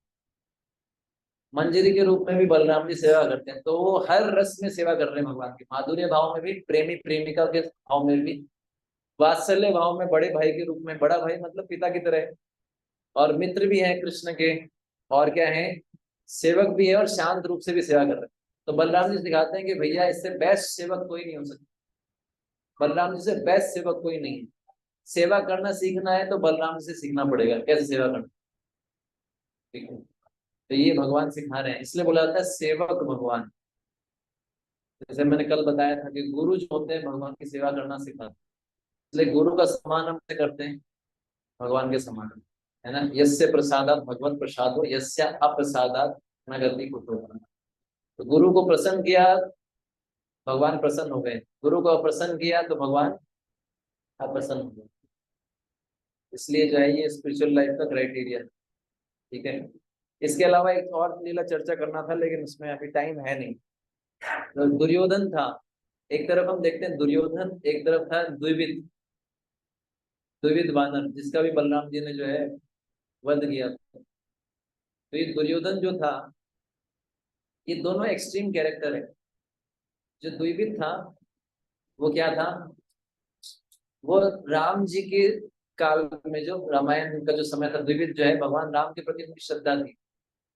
मंजरी के रूप में भी बलराम जी सेवा करते हैं। तो वो हर रस में सेवा कर रहे हैं भगवान के, माधुर्य भाव में भी, प्रेमी प्रेमिका के भाव में भी, वात्सल्य भाव में बड़े भाई के रूप में, बड़ा भाई मतलब पिता की तरह, और मित्र भी है कृष्ण के, और क्या है, सेवक भी है, और शांत रूप से भी सेवा कर रहे हैं। तो बलराम जी दिखाते हैं कि भैया इससे बेस्ट सेवक कोई नहीं हो सकता, बलराम जी से बेस्ट सेवक कोई नहीं है। सेवा करना सीखना है तो बलराम से सीखना पड़ेगा कैसे सेवा करना। ठीक है, तो ये भगवान सिखा रहे हैं, इसलिए बोला जाता है सेवक भगवान। जैसे मैंने कल बताया था कि गुरु जो होते हैं भगवान की सेवा करना सिखाते हैं, इसलिए गुरु का सम्मान हम से करते हैं भगवान के समान, है ना। यस्य प्रसादात भगवत प्रसादो यस्य अप्रसादात न गति कुतो। तो गुरु को प्रसन्न किया भगवान प्रसन्न हो गए, गुरु को अप्रसन्न किया तो भगवान अप्रसन्न हो गए। इसलिए जो है ये स्पिरिचुअल लाइफ का क्राइटेरिया। ठीक है, इसके अलावा एक और लीला चर्चा करना था लेकिन उसमें अभी टाइम है नहीं। तो दुर्योधन था, एक तरफ हम देखते हैं दुर्योधन, एक तरफ था द्विविद, द्विविद वानर जिसका भी बलराम जी ने जो है वध किया था। तो ये दुर्योधन जो था, ये दोनों एक्सट्रीम कैरेक्टर है। जो द्विविद था वो क्या था, वो राम जी के काल में, जो रामायण का जो समय था, द्विविद जो है भगवान राम के प्रति उनकी श्रद्धा थी।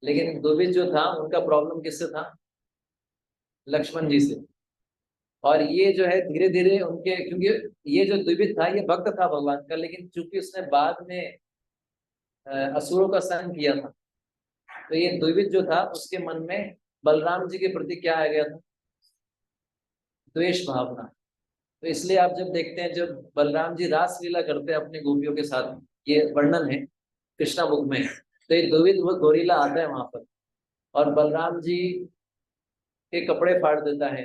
लेकिन द्विविद जो था उनका प्रॉब्लम किससे था, लक्ष्मण जी से। और ये जो है धीरे धीरे उनके, क्योंकि ये जो द्विविद था ये भक्त था भगवान का, लेकिन चूंकि उसने बाद में असुरों का संग किया था, तो ये द्विविद जो था उसके मन में बलराम जी के प्रति क्या आ गया था, द्वेष भावना। तो इसलिए आप जब देखते हैं जब बलराम जी रास लीला करते हैं अपने गोपियों के साथ, ये वर्णन है कृष्णा बुक में, तो ये द्विविद वो गोरीला आता है वहां पर और बलराम जी के कपड़े फाड़ देता है,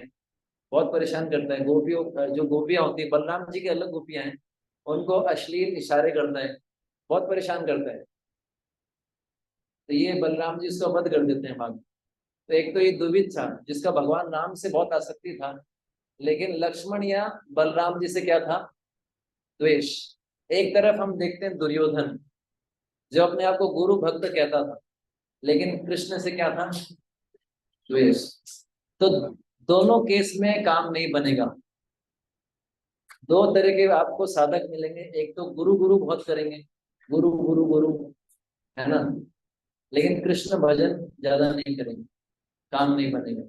बहुत परेशान करता है। गोपियों जो गोपियां होती है, बलराम जी की अलग गोपियां हैं, उनको अश्लील इशारे करता है, बहुत परेशान करता है। तो ये बलराम जी उसका वध कर देते हैं बाद में। तो एक तो ये द्विविद था जिसका भगवान राम से बहुत आसक्ति था, लेकिन लक्ष्मण या बलराम जी से क्या था, द्वेष। एक तरफ हम देखते हैं दुर्योधन जो अपने आप को गुरु भक्त कहता था, लेकिन कृष्ण से क्या था, द्वेष। तो दोनों केस में काम नहीं बनेगा। दो तरह के आपको साधक मिलेंगे, एक तो गुरु गुरु बहुत करेंगे, गुरु गुरु गुरु, है ना, लेकिन कृष्ण भजन ज्यादा नहीं करेंगे, काम नहीं बनेगा।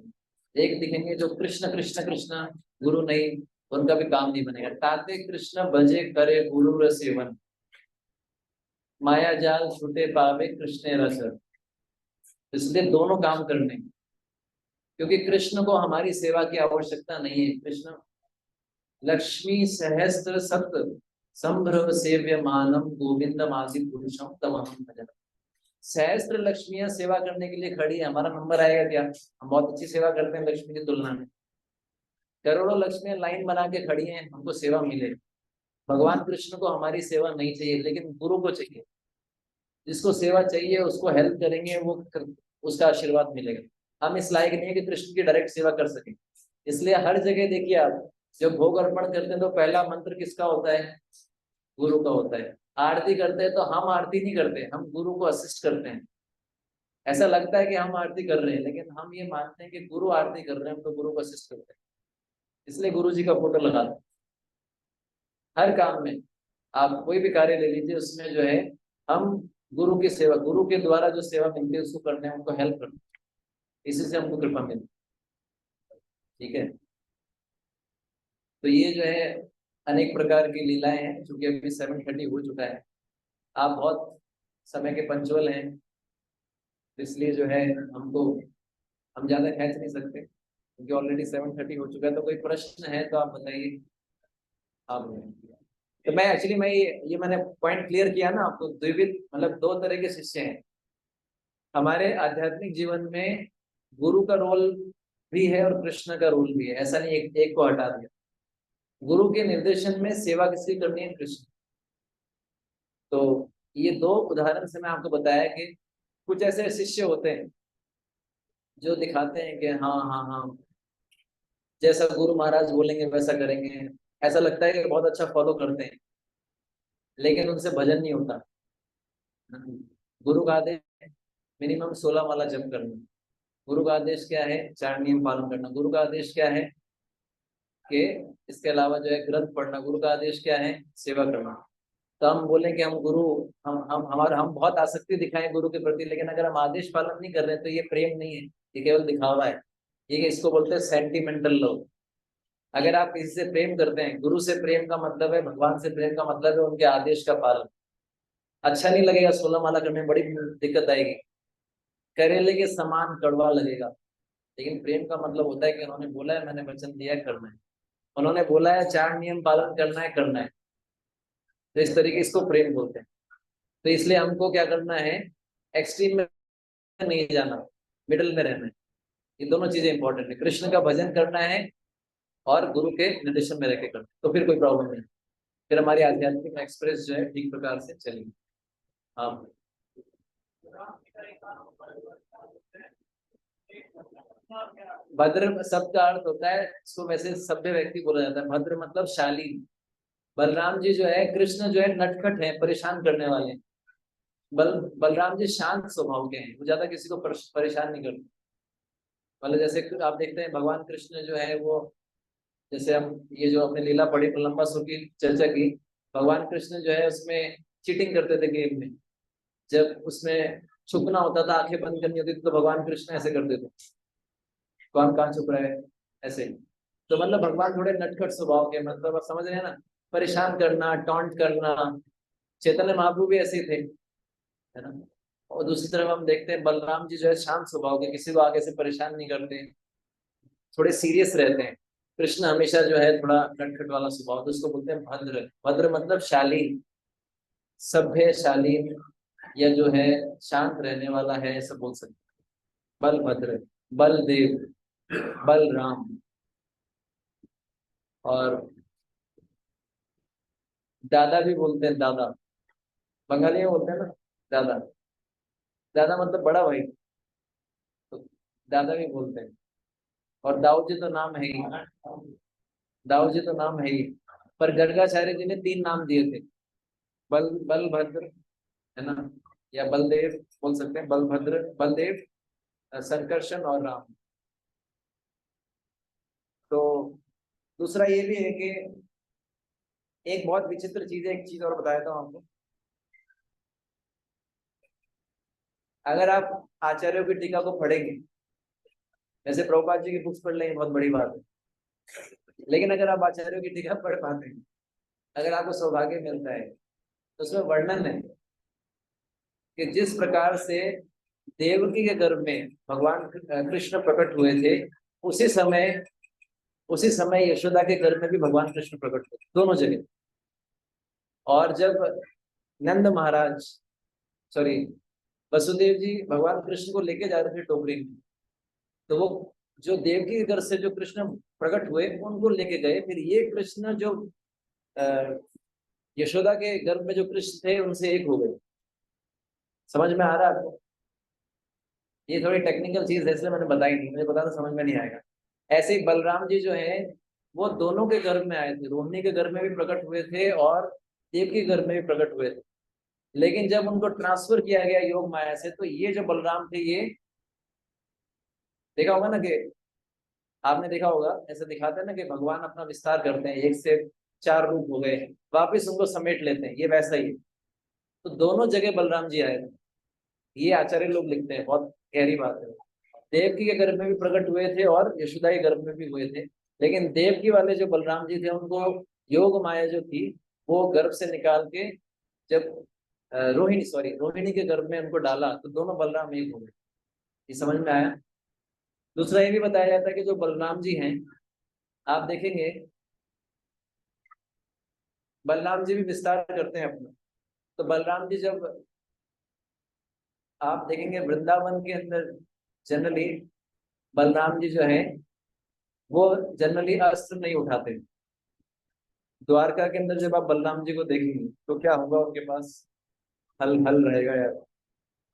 एक दिखेंगे जो कृष्ण कृष्ण कृष्ण, गुरु नहीं, उनका भी काम नहीं बनेगा। ताते कृष्ण भजे करे गुरु र सेवन, माया जाल छूटे पावे कृष्ण रस। इसलिए दोनों काम करने, क्योंकि कृष्ण को हमारी सेवा की आवश्यकता नहीं है। कृष्ण लक्ष्मी सहस्त्र सप्त संभ्रम सेव्य मानम गोविंदम आदि पुरुषम तमहम भजन। सहस्त्र लक्ष्मियां सेवा करने के लिए खड़ी है, हमारा नंबर आएगा क्या, हम बहुत अच्छी सेवा करते हैं लक्ष्मी की तुलना में। करोड़ों लक्ष्मियां लाइन बना के खड़ी हैं, हमको सेवा मिले। भगवान कृष्ण को हमारी सेवा नहीं चाहिए, लेकिन गुरु को चाहिए। जिसको सेवा चाहिए उसको हेल्प करेंगे, वो उसका आशीर्वाद मिलेगा। हम इस लायक नहीं है कि कृष्ण की डायरेक्ट सेवा कर सके। इसलिए हर जगह देखिए आप, जब भोग अर्पण करते हैं तो पहला मंत्र किसका होता है, गुरु का होता है। आरती करते हैं तो हम आरती नहीं करते, हम गुरु को असिस्ट करते हैं। ऐसा लगता है कि हम आरती कर रहे हैं, लेकिन हम ये मानते हैं कि गुरु आरती कर रहे हैं, हम तो गुरु को असिस्ट करते हैं। इसलिए गुरु जी का फोटो लगा दो हर काम में। आप कोई भी कार्य ले लीजिए, उसमें जो है हम गुरु की सेवा, गुरु के द्वारा जो सेवा मिलती है उसको करने हैं, उनको हेल्प करना, इसी से हमको कृपा मिलती है। ठीक है, तो ये जो है अनेक प्रकार की लीलाएं हैं। चूंकि अभी 7:30 हो चुका है, आप बहुत समय के पंचुअल हैं, तो इसलिए जो है हमको, हम ज्यादा खींच नहीं सकते क्योंकि ऑलरेडी 7:30 हो चुका है। तो कोई प्रश्न है तो आप बताइए। आप तो मैं एक्चुअली मैं ये मैंने पॉइंट क्लियर किया ना आपको, द्विविध मतलब दो तरह के शिष्य हैं हमारे आध्यात्मिक जीवन में। गुरु का रोल भी है और कृष्ण का रोल भी है, ऐसा नहीं एक को हटा दिया। गुरु के निर्देशन में सेवा किसकी करनी है, कृष्ण। तो ये दो उदाहरण से मैं आपको बताया कि कुछ ऐसे शिष्य होते हैं जो दिखाते हैं कि हाँ हाँ हाँ, जैसा गुरु महाराज बोलेंगे वैसा करेंगे, ऐसा लगता है कि बहुत अच्छा फॉलो करते हैं, लेकिन उनसे भजन नहीं होता। गुरु का आदेश मिनिमम 16 माला जप करना, गुरु का आदेश क्या है, 4 नियम पालन करना, गुरु का आदेश क्या है कि इसके अलावा जो है ग्रंथ पढ़ना, गुरु का आदेश क्या है, सेवा करना। तो हम बोले कि हम गुरु, हम बहुत आसक्ति दिखाएं गुरु के प्रति, लेकिन अगर हम आदेश पालन नहीं कर रहे हैं तो ये प्रेम नहीं है, ये केवल दिखावा है। ये इसको बोलते हैं सेंटिमेंटल लव। अगर आप किसी से प्रेम करते हैं, गुरु से प्रेम का मतलब है, भगवान से प्रेम का मतलब है उनके आदेश का पालन। अच्छा नहीं लगेगा 16 माला करने में, बड़ी दिक्कत आएगी, करेले के समान कड़वा लगेगा। लेकिन प्रेम का मतलब होता है कि उन्होंने बोला है, मैंने वचन दिया है, करना है। उन्होंने बोला है 4 नियम पालन करना है, करना है। तो इस तरीके इसको प्रेम बोलते हैं। तो इसलिए हमको क्या करना है, एक्सट्रीम में नहीं जाना, मिडिल में रहना है। ये दोनों चीजें इंपॉर्टेंट है, कृष्ण का भजन करना है और गुरु के निर्देशन में रहकर करना है, तो फिर कोई प्रॉब्लम नहीं। फिर हमारी आध्यात्मिक एक्सप्रेस जो है ठीक प्रकार से चलेगी। हाँ, भद्र शब्द का अर्थ होता है, इसको वैसे सभ्य व्यक्ति बोला जाता है। भद्र मतलब शालीन। बलराम जी जो है, कृष्ण जो है नटखट है, परेशान करने वाले हैं। बलराम जी शांत स्वभाव के हैं, वो ज्यादा किसी को परेशान नहीं करते। मतलब जैसे आप देखते हैं भगवान कृष्ण जो है वो, जैसे हम ये जो हमने लीला पढ़ी प्रलंबासुर की चर्चा की, भगवान कृष्ण जो है उसमें चीटिंग करते थे गेम में। जब उसमें छुपना होता था, आंखें बंद करनी होती थी, तो भगवान कृष्ण ऐसे करते थे, कौन कहाँ छुप रहा है, ऐसे। तो मतलब भगवान थोड़े नटखट स्वभाव के, मतलब आप समझ रहे हैं ना, परेशान करना, टॉन्ट करना। चैतन्य महाप्रभु भी ऐसे ही थे, है ना। और दूसरी तरफ हम देखते हैं बलराम जी जो है शांत स्वभाव के, किसी को आगे से परेशान नहीं करते, थोड़े सीरियस रहते हैं। कृष्ण हमेशा जो है थोड़ा नटखट वाला स्वभाव, तो उसको बोलते हैं भद्र। भद्र मतलब शालीन, सभ्य, शालीन, या जो है शांत रहने वाला है, ऐसा बोल सकते हैं। बलभद्र, बलदेव, बलराम। और दादा भी बोलते हैं, दादा बंगाली में बोलते हैं ना, दादा। दादा मतलब बड़ा भाई, तो दादा भी बोलते हैं। और दाऊ जी तो नाम है ही, दाऊ जी तो नाम है ही। पर गर्गाचार्य जी ने 3 नाम दिए थे, बलभद्र, है ना, या बलदेव बोल सकते हैं, बलभद्र, बलदेव, संकर्षण और राम। तो दूसरा ये भी है कि एक बहुत विचित्र चीज है, एक चीज और बताया था आपको। अगर आप आचार्यों की टीका को पढ़ेंगे, वैसे प्रभुपाद जी की बुक्स पढ़ लेंगे बहुत बड़ी बात है, लेकिन अगर आप आचार्यों की टीका पढ़ पाते हैं, अगर आपको सौभाग्य मिलता है, तो उसमें वर्णन है कि जिस प्रकार से देवकी के गर्भ में भगवान कृष्ण प्रकट हुए थे, उसी समय उसी समय यशोदा के गर्भ में भी भगवान कृष्ण प्रकट हुए, दोनों जगह। और जब नंद महाराज, सॉरी, वसुदेव जी भगवान कृष्ण को लेके जा रहे थे टोकरी में, तो वो जो देवकी के गर्भ से जो कृष्ण प्रकट हुए उनको लेके गए। फिर ये कृष्ण जो यशोदा के गर्भ में जो कृष्ण थे उनसे एक हो गए। समझ में आ रहा है आपको? ये थोड़ी टेक्निकल चीज है, इसलिए मैंने बताई नहीं, मुझे पता था समझ में नहीं आएगा। ऐसे ही बलराम जी जो है वो दोनों के गर्भ में आए थे, रोहिणी के गर्भ में भी प्रकट हुए थे और देव के गर्भ में भी प्रकट हुए थे। लेकिन जब उनको ट्रांसफर किया गया योग माया से, तो ये जो बलराम थे, ये देखा होगा ना कि, आपने देखा होगा ऐसे दिखाते हैं ना कि भगवान अपना विस्तार करते हैं, 1 से 4 रूप हो गए, वापिस उनको समेट लेते हैं, ये वैसा ही है। तो दोनों जगह बलराम जी आए थे, ये आचार्य लोग लिखते हैं, बहुत गहरी बात है। देवकी के गर्भ में भी प्रकट हुए थे और यशोदा के गर्भ में भी हुए थे। लेकिन देवकी वाले जो बलराम जी थे, उनको योग माया जो थी वो गर्भ से निकाल के जब रोहिणी के गर्भ में उनको डाला, तो दोनों बलराम एक हो गए। ये समझ में आया? दूसरा ये भी बताया जाता है कि जो बलराम जी हैं, आप देखेंगे बलराम जी भी विस्तार करते हैं अपना। तो बलराम जी जब आप देखेंगे वृंदावन के अंदर, जनरली बलराम जी जो है वो जनरली अस्त्र नहीं उठाते। द्वारका के अंदर जब आप बलराम जी को देखेंगे तो क्या होगा, उनके पास हल हल रहेगा यार।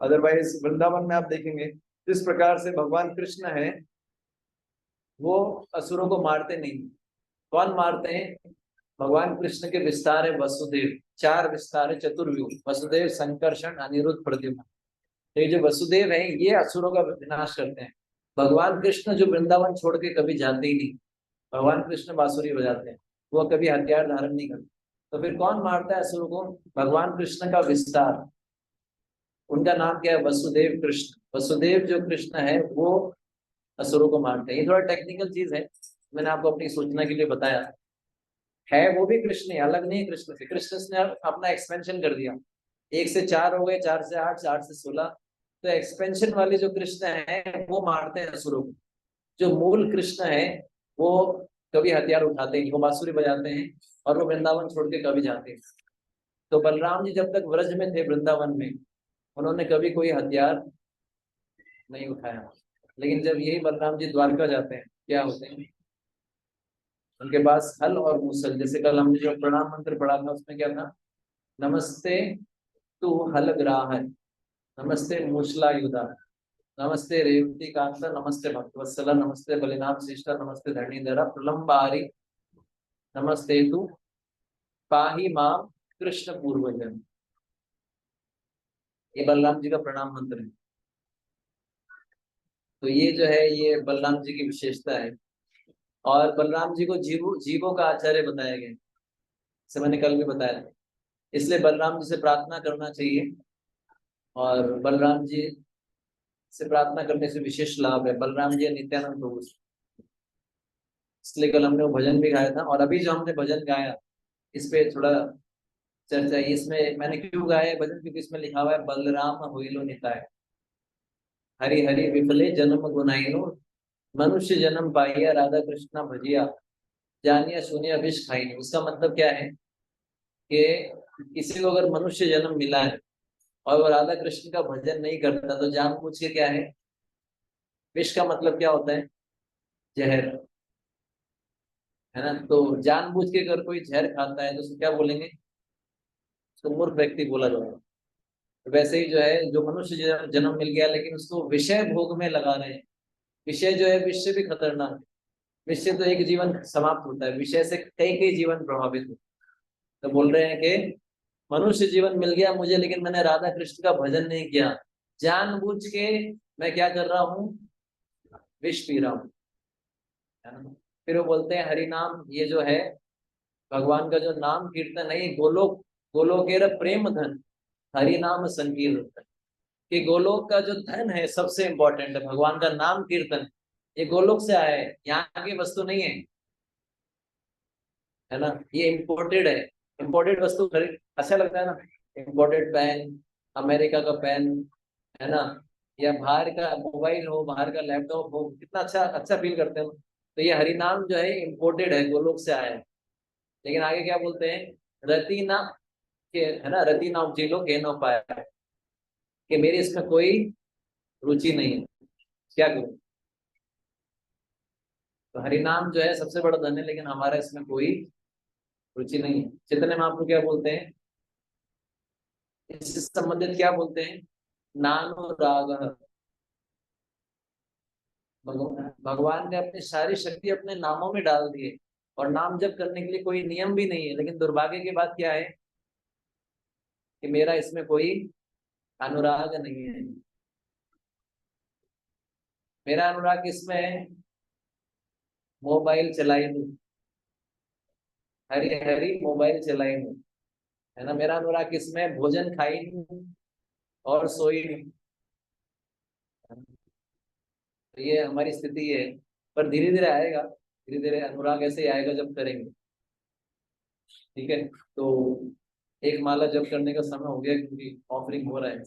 अदरवाइज वृंदावन में आप देखेंगे जिस प्रकार से भगवान कृष्ण है, वो असुरों को मारते नहीं। कौन मारते हैं? भगवान कृष्ण के विस्तार है वसुदेव, 4 विस्तार है, चतुर्व्यूह, वसुदेव, संकर्षण, अनिरुद्ध, प्रद्युम्न। तो ये जो वसुदेव है ये असुरों का विनाश करते हैं। भगवान कृष्ण जो वृंदावन छोड़ के कभी जाते ही नहीं, भगवान कृष्ण बांसुरी बजाते हैं, वो कभी हथियार धारण नहीं करते। तो फिर कौन मारता है असुरों को? भगवान कृष्ण का विस्तार। उनका नाम क्या है? वसुदेव कृष्ण। वसुदेव जो कृष्ण है वो असुरों को मारते हैं। ये थोड़ा टेक्निकल चीज है, मैंने आपको अपनी सूचना के लिए बताया, है वो भी कृष्ण है, अलग नहीं है कृष्ण से। कृष्ण ने अपना एक्सपेंशन कर दिया, 1 से 4 हो गए, 4 से 8, 8 से 16। तो एक्सपेंशन वाले जो कृष्ण है वो मारते हैं असुरों को। जो मूल कृष्ण है वो कभी हथियार उठाते नहीं, वो बांसुरी बजाते हैं और वो वृंदावन छोड़ के कभी जाते हैं। तो बलराम जी जब तक व्रज में थे वृंदावन में, उन्होंने कभी कोई हथियार नहीं उठाया। लेकिन जब यही बलराम जी द्वारका जाते हैं, क्या होते हैं उनके पास हल और मूसल। जैसे कल हमने जो प्रणाम मंत्र पढ़ा था उसमें क्या था, नमस्ते तू हल ग्राह, नमस्ते मूसलायुधा, नमस्ते रेवती कांता, नमस्ते भक्तवत्सला, नमस्ते बलिनाम शिष्टा, नमस्ते धरणीधरा प्रलंबारी, नमस्ते तू पाही माम कृष्ण पूर्वजन। ये बलराम जी का प्रणाम मंत्र है। तो ये जो है ये बलराम जी की विशेषता है। और बलराम जी को जीवों का आचार्य बताया गया, जैसे मैंने कल भी बताया। इसलिए बलराम जी से प्रार्थना करना चाहिए, और बलराम जी से प्रार्थना करने से विशेष लाभ है। बलराम जी नित्यानंद प्रभु से। इसलिए कल हमने वो भजन भी गाया था, और अभी जो हमने भजन गाया इस पे थोड़ा चर्चा है। इसमें मैंने क्यों गाया है भजन, क्योंकि इसमें लिखा हुआ है बलराम होइलो निताय, हरि हरि विफले जन्म गुनाइनो, मनुष्य जन्म पाइया राधा कृष्णा भजिया, जानिया सुनिया विष खाइनो। उसका मतलब क्या है कि किसी को अगर मनुष्य जन्म मिला है और वो राधा कृष्ण का भजन नहीं करता, तो जानबूझ के क्या है, विष का मतलब क्या होता है, जहर, है ना। तो जानबूझ के अगर कोई जहर खाता है तो उसको क्या बोलेंगे, उसको मूर्ख व्यक्ति बोला जाएगा। तो वैसे ही जो है, जो मनुष्य जन्म मिल गया लेकिन उसको विषय भोग में लगा रहे हैं। विषय जो है, विषय भी खतरनाक है। विषय तो एक जीवन समाप्त होता है, विषय से कई कई जीवन प्रभावित होते हैं। तो बोल रहे हैं कि मनुष्य जीवन मिल गया मुझे, लेकिन मैंने राधा कृष्ण का भजन नहीं किया, जानबूझ के मैं क्या कर रहा हूँ, विष पी रहा हूँ, है ना। फिर वो बोलते हैं हरि नाम, ये जो है भगवान का जो नाम कीर्तन है, ये गोलोक गोलोकेर प्रेम धन हरि नाम संकीर्तन। कि गोलोक का जो धन है सबसे इंपॉर्टेंट है भगवान का नाम कीर्तन। ये गोलोक से आया है, यहाँ की वस्तु नहीं है ना। ये इम्पोर्टेड है। इम्पोर्टेड वस्तु खरीद अच्छा लगता है ना, इम्पोर्टेड पेन, अमेरिका का पेन, है ना, या बाहर का मोबाइल हो, बाहर का लैपटॉप हो, कितना अच्छा अच्छा फील करते हो। तो ये हरिनाम जो है इम्पोर्टेड है, गोलोक से आया है। लेकिन आगे क्या बोलते हैं, रतीना के, है ना, रतीना उपजीलो के नो पाया, कि मेरी इसमें कोई रुचि नहीं है, क्या करूं। तो हरिनाम जो है सबसे बड़ा धन है, लेकिन हमारा इसमें कोई रुचि नहीं है। चैतन्य महाप्रभु क्या बोलते हैं, इससे संबंधित क्या बोलते हैं, नानुराग। भगवान ने अपनी सारी शक्ति अपने नामों में डाल दी है, और नाम जप करने के लिए कोई नियम भी नहीं है। लेकिन दुर्भाग्य की बात क्या है कि मेरा इसमें कोई अनुराग नहीं है। मेरा अनुराग इसमें है, मोबाइल चलाई लूं, हरी हरी मोबाइल चलाई लूं, है ना। मेरा अनुराग इसमें भोजन खाई लूं और सोई लूं। तो ये हमारी स्थिति है। पर धीरे धीरे आएगा, धीरे धीरे अनुराग ऐसे ही आएगा जब करेंगे। ठीक है, तो एक माला जप करने का समय हो गया, क्योंकि ऑफरिंग हो रहा है।